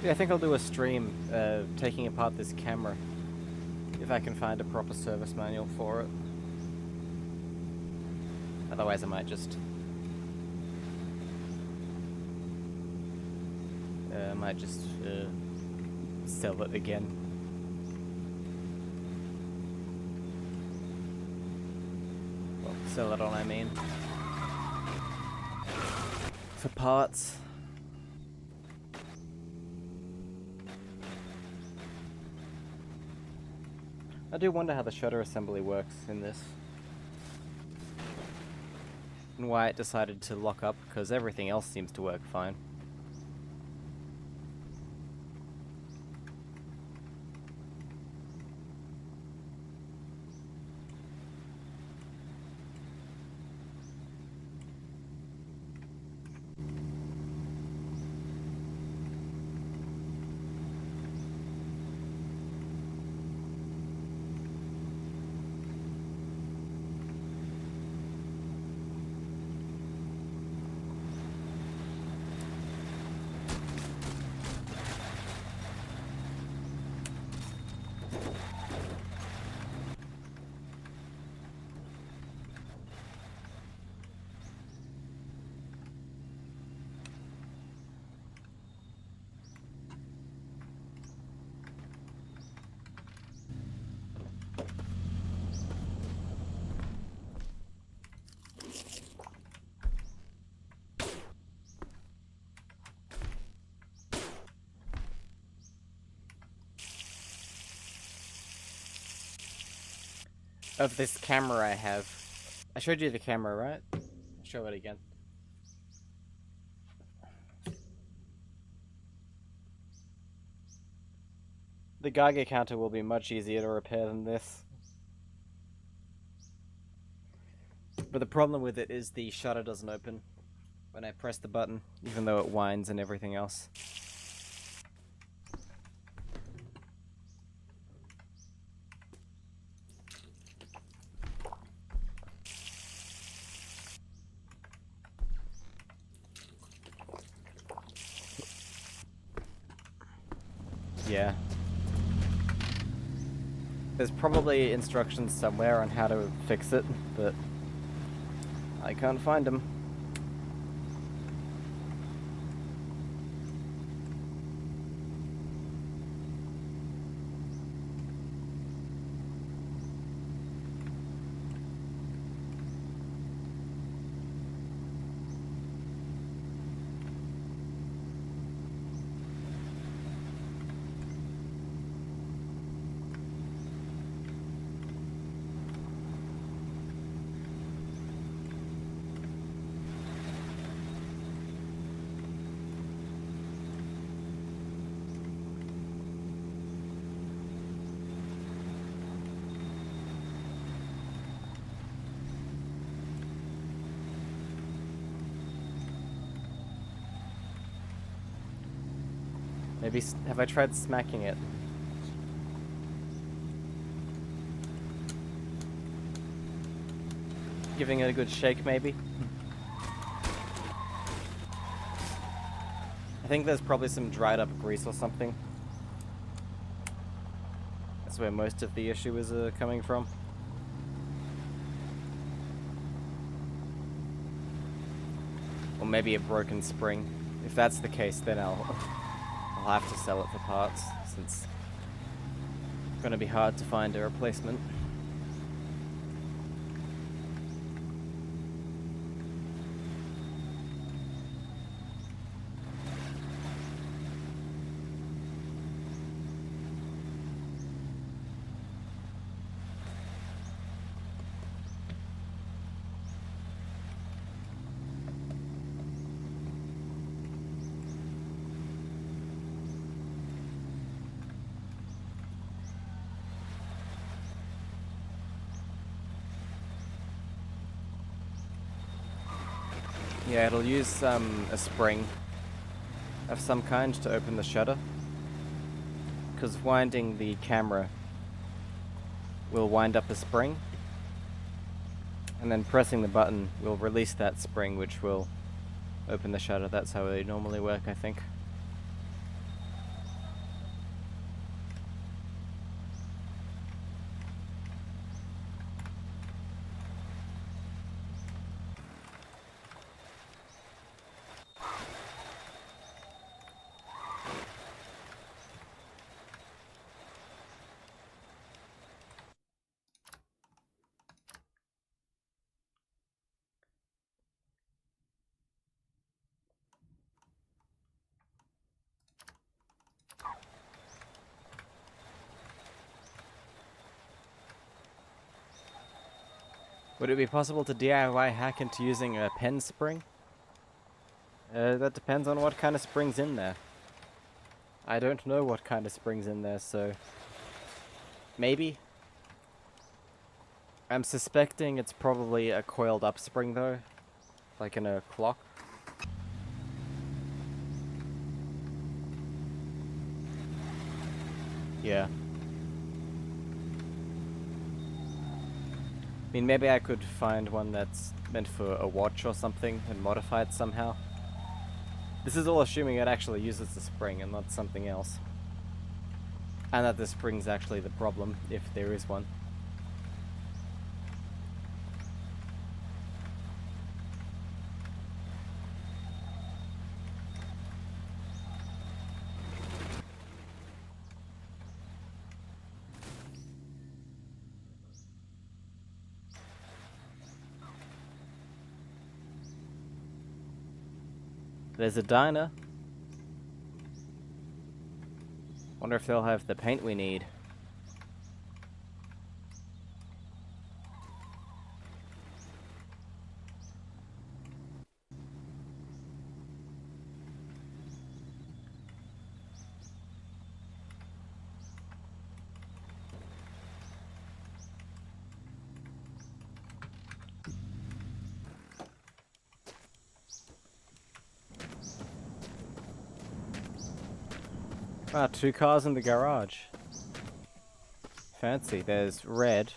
Yeah, I think I'll do a stream taking apart this camera, if I can find a proper service manual for it. Otherwise I might just sell it again. Well, sell it on, I mean. For parts. I do wonder how the shutter assembly works in this. And why it decided to lock up, because everything else seems to work fine. Of this camera I have. I showed you the camera, right? Show it again. The Geiger counter will be much easier to repair than this. But the problem with it is the shutter doesn't open when I press the button, even though it whines and everything else. Yeah. There's probably instructions somewhere on how to fix it, but I can't find them. Maybe have I tried smacking it? Giving it a good shake, maybe? I think there's probably some dried up grease or something. That's where most of the issue is coming from. Or maybe a broken spring. If that's the case, then I'll have to sell it for parts, since it's gonna be hard to find a replacement. Yeah, it'll use a spring of some kind to open the shutter, because winding the camera will wind up a spring, and then pressing the button will release that spring, which will open the shutter. That's how they normally work, I think. Would it be possible to DIY hack into using a pen spring? That depends on what kind of spring's in there. I don't know what kind of spring's in there, so maybe. I'm suspecting it's probably a coiled up spring though, like in a clock. Yeah. I mean, maybe I could find one that's meant for a watch or something and modify it somehow. This is all assuming it actually uses the spring and not something else. And that the spring's actually the problem, if there is one. There's a diner. Wonder if they'll have the paint we need. Ah, 2 cars in the garage. Fancy. There's red.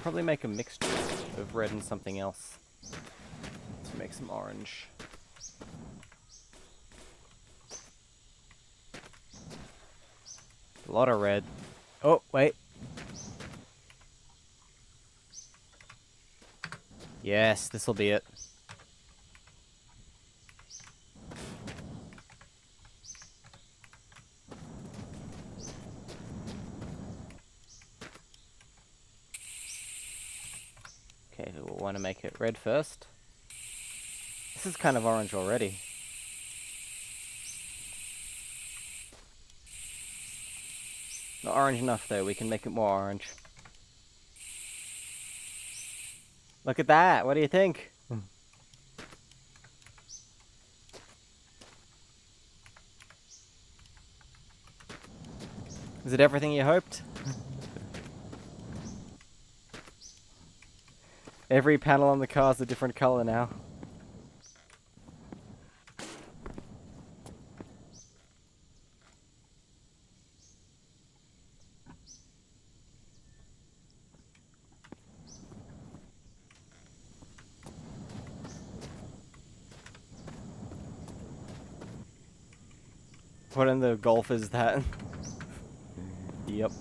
Probably make a mixture of red and something else to make some orange. A lot of red. Oh, wait. Yes, this will be it. Okay, we'll want to make it red first. This is kind of orange already. Not orange enough though, we can make it more orange. Look at that, what do you think? Is it everything you hoped? Every panel on the car is a different color now. What in the Golf is that? Yep.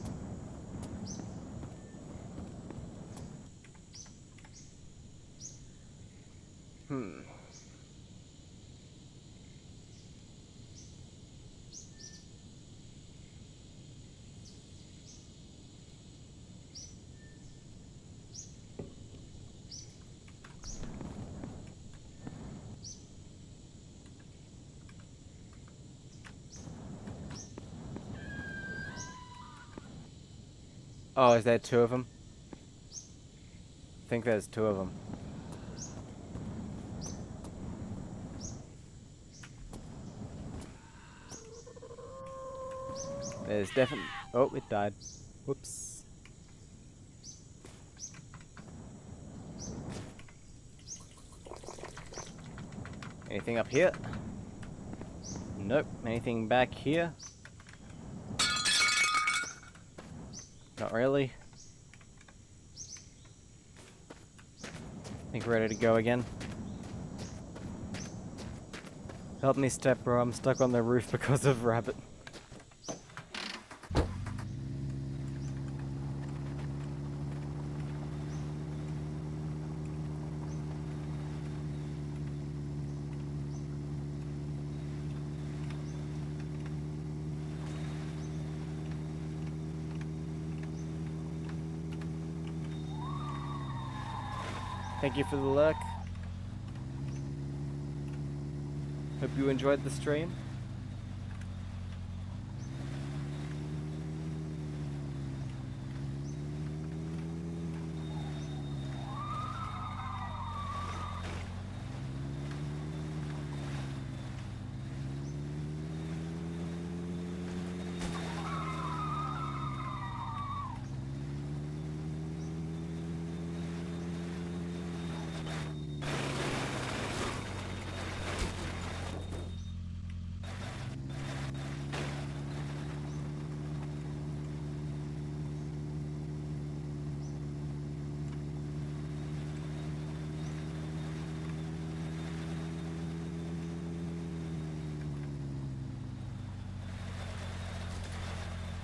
Oh, is there two of them? I think there's two of them. There's definitely... Oh, it died. Whoops. Anything up here? Nope. Anything back here? Not really. I think we're ready to go again. Help me, step bro, I'm stuck on the roof because of rabbit. Thank you for the luck. Hope you enjoyed the stream.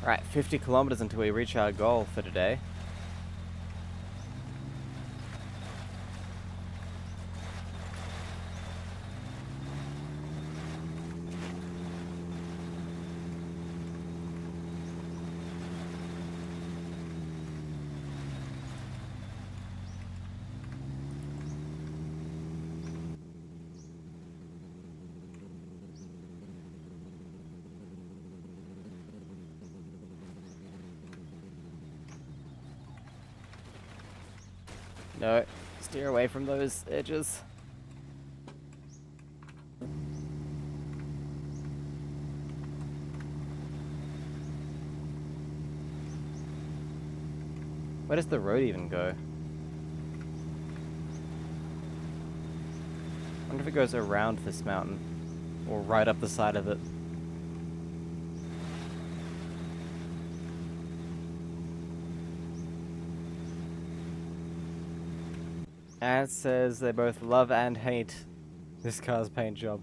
Alright, 50 kilometers until we reach our goal for today. No, steer away from those edges. Where does the road even go? I wonder if it goes around this mountain or right up the side of it. And it says they both love and hate this car's paint job.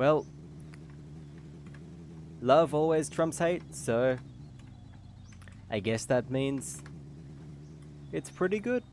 Well, love always trumps hate, so I guess that means it's pretty good.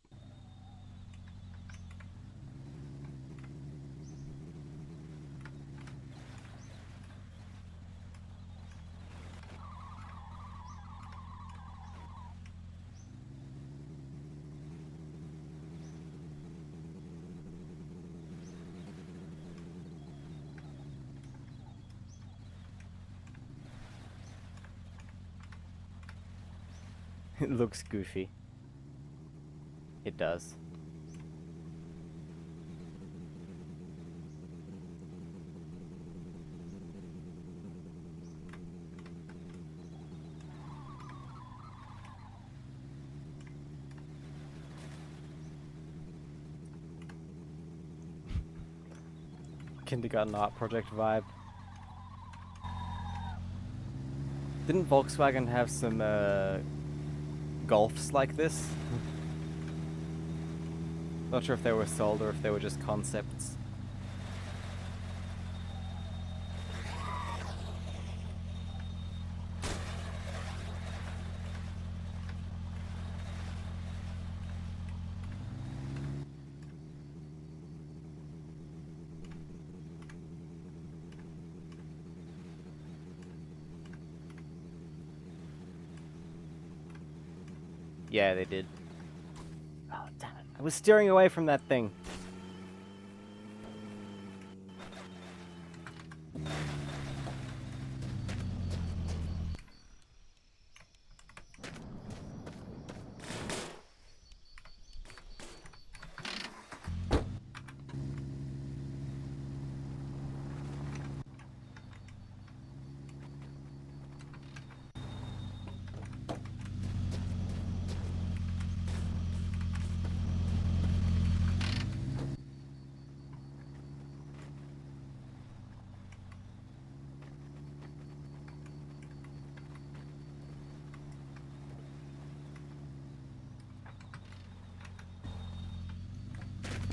It looks goofy. It does. Kindergarten art project vibe. Didn't Volkswagen have some Golfs like this? Not sure if they were sold or if they were just concepts. Yeah, they did. Oh, damn it. I was steering away from that thing.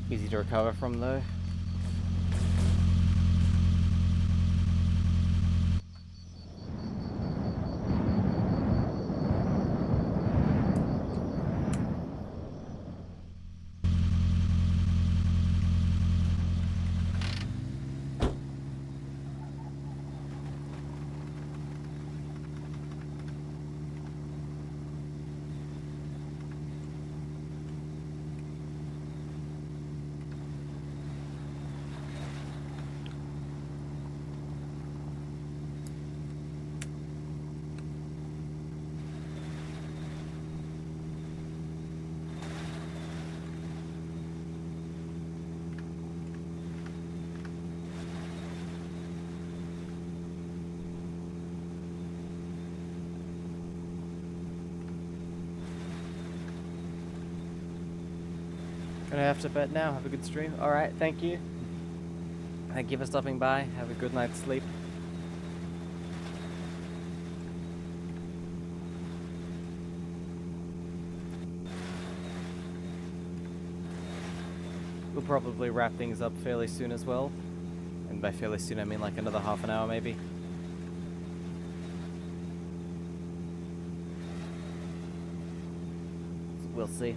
Easy to recover from, though. Gonna have to bet now. Have a good stream. Alright, thank you. Thank you for stopping by. Have a good night's sleep. We'll probably wrap things up fairly soon as well. And by fairly soon, I mean like another half an hour maybe. We'll see.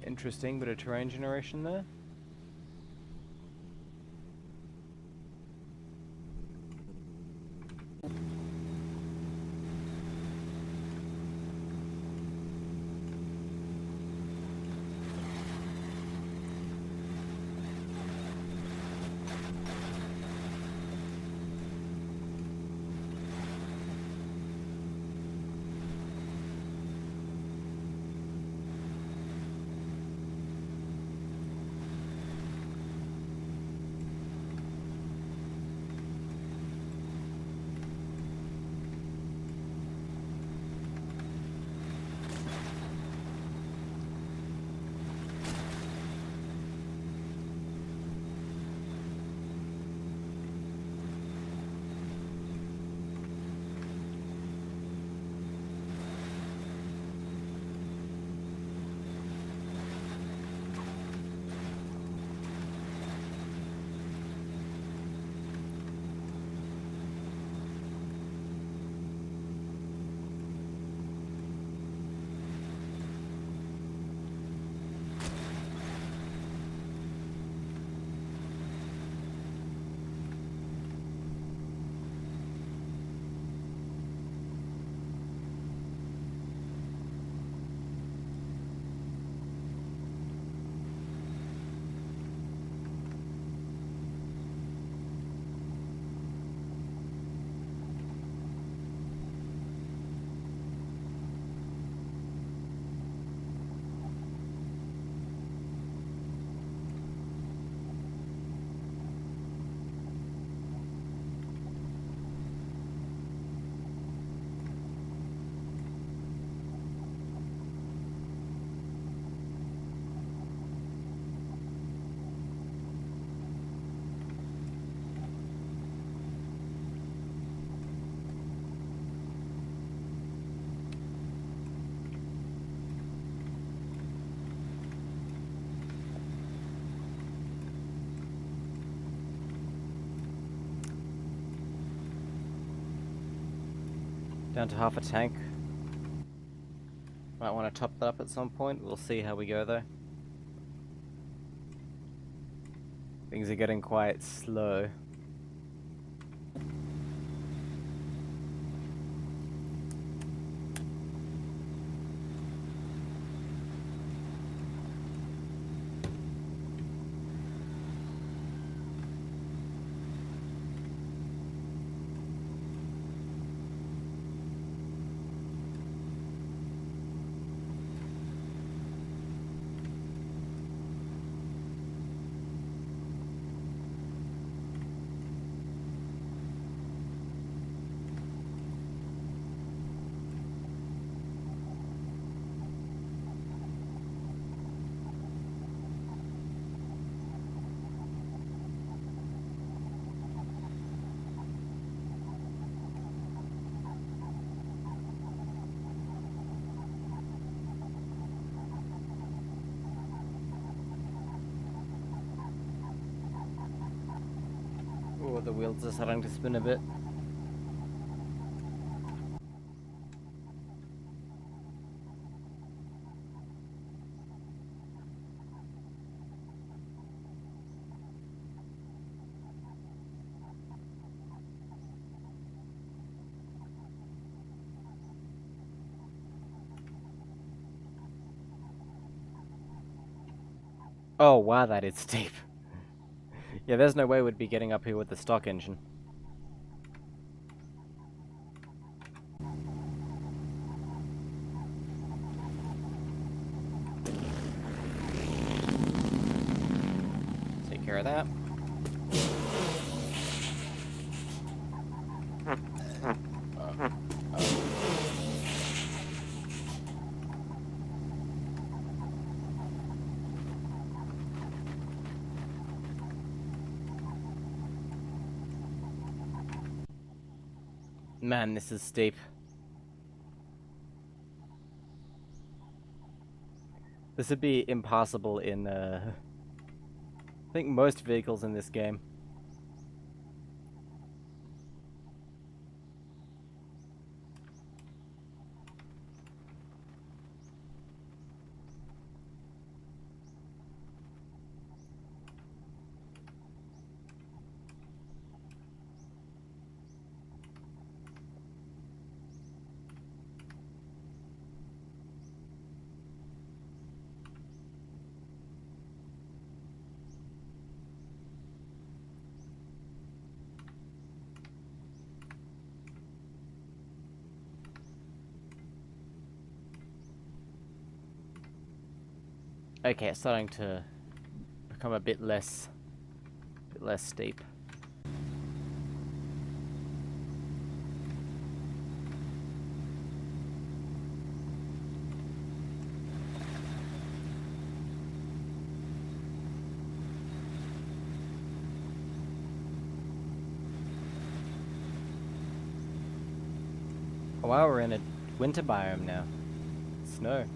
Interesting bit of terrain generation there. Down to half a tank. Might want to top that up at some point. We'll see how we go though. Things are getting quite slow. Oh, the wheels are starting to spin a bit. Oh wow, that is steep. Yeah, there's no way we'd be getting up here with the stock engine. Take care of that. Man, this is steep. This would be impossible in, I think most vehicles in this game. Okay, it's starting to become a bit less steep. Oh, wow, we're in a winter biome now. Snow.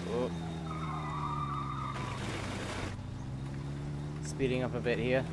Oh. Speeding up a bit here.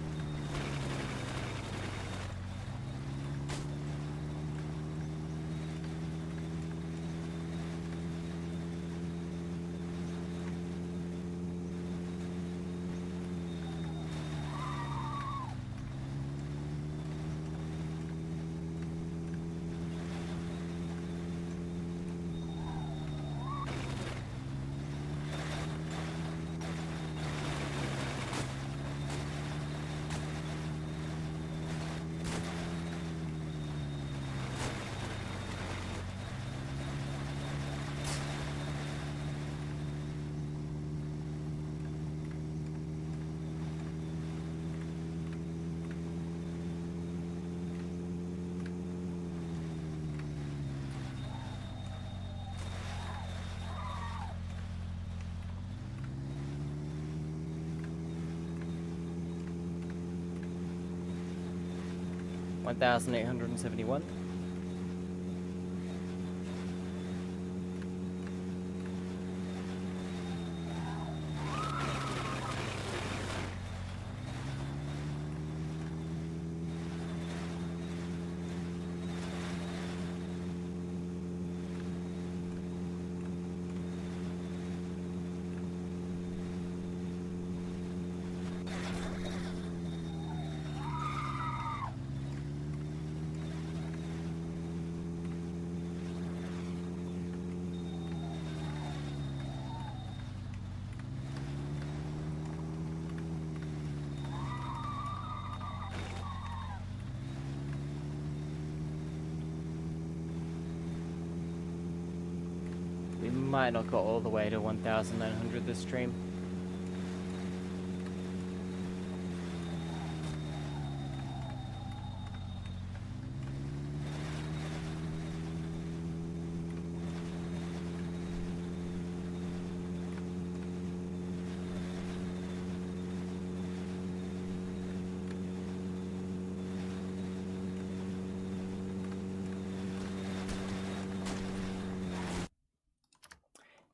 1871. We might not go all the way to 1900 this stream.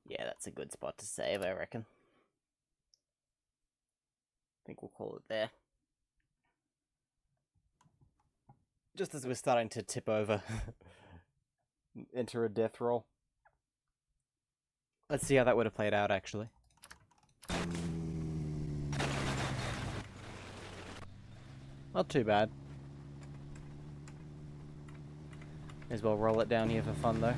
Yeah, that's a good spot to save, I reckon. I think we'll call it there. Just as we're starting to tip over, enter a death roll. Let's see how that would have played out, actually. Not too bad. May as well roll it down here for fun, though.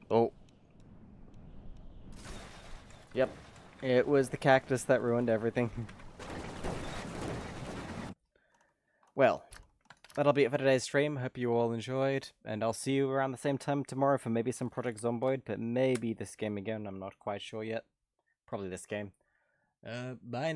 Oh. Yep. It was the cactus that ruined everything. Well, that'll be it for today's stream. Hope you all enjoyed, and I'll see you around the same time tomorrow for maybe some Project Zomboid, but maybe this game again. I'm not quite sure yet. Probably this game. Bye now.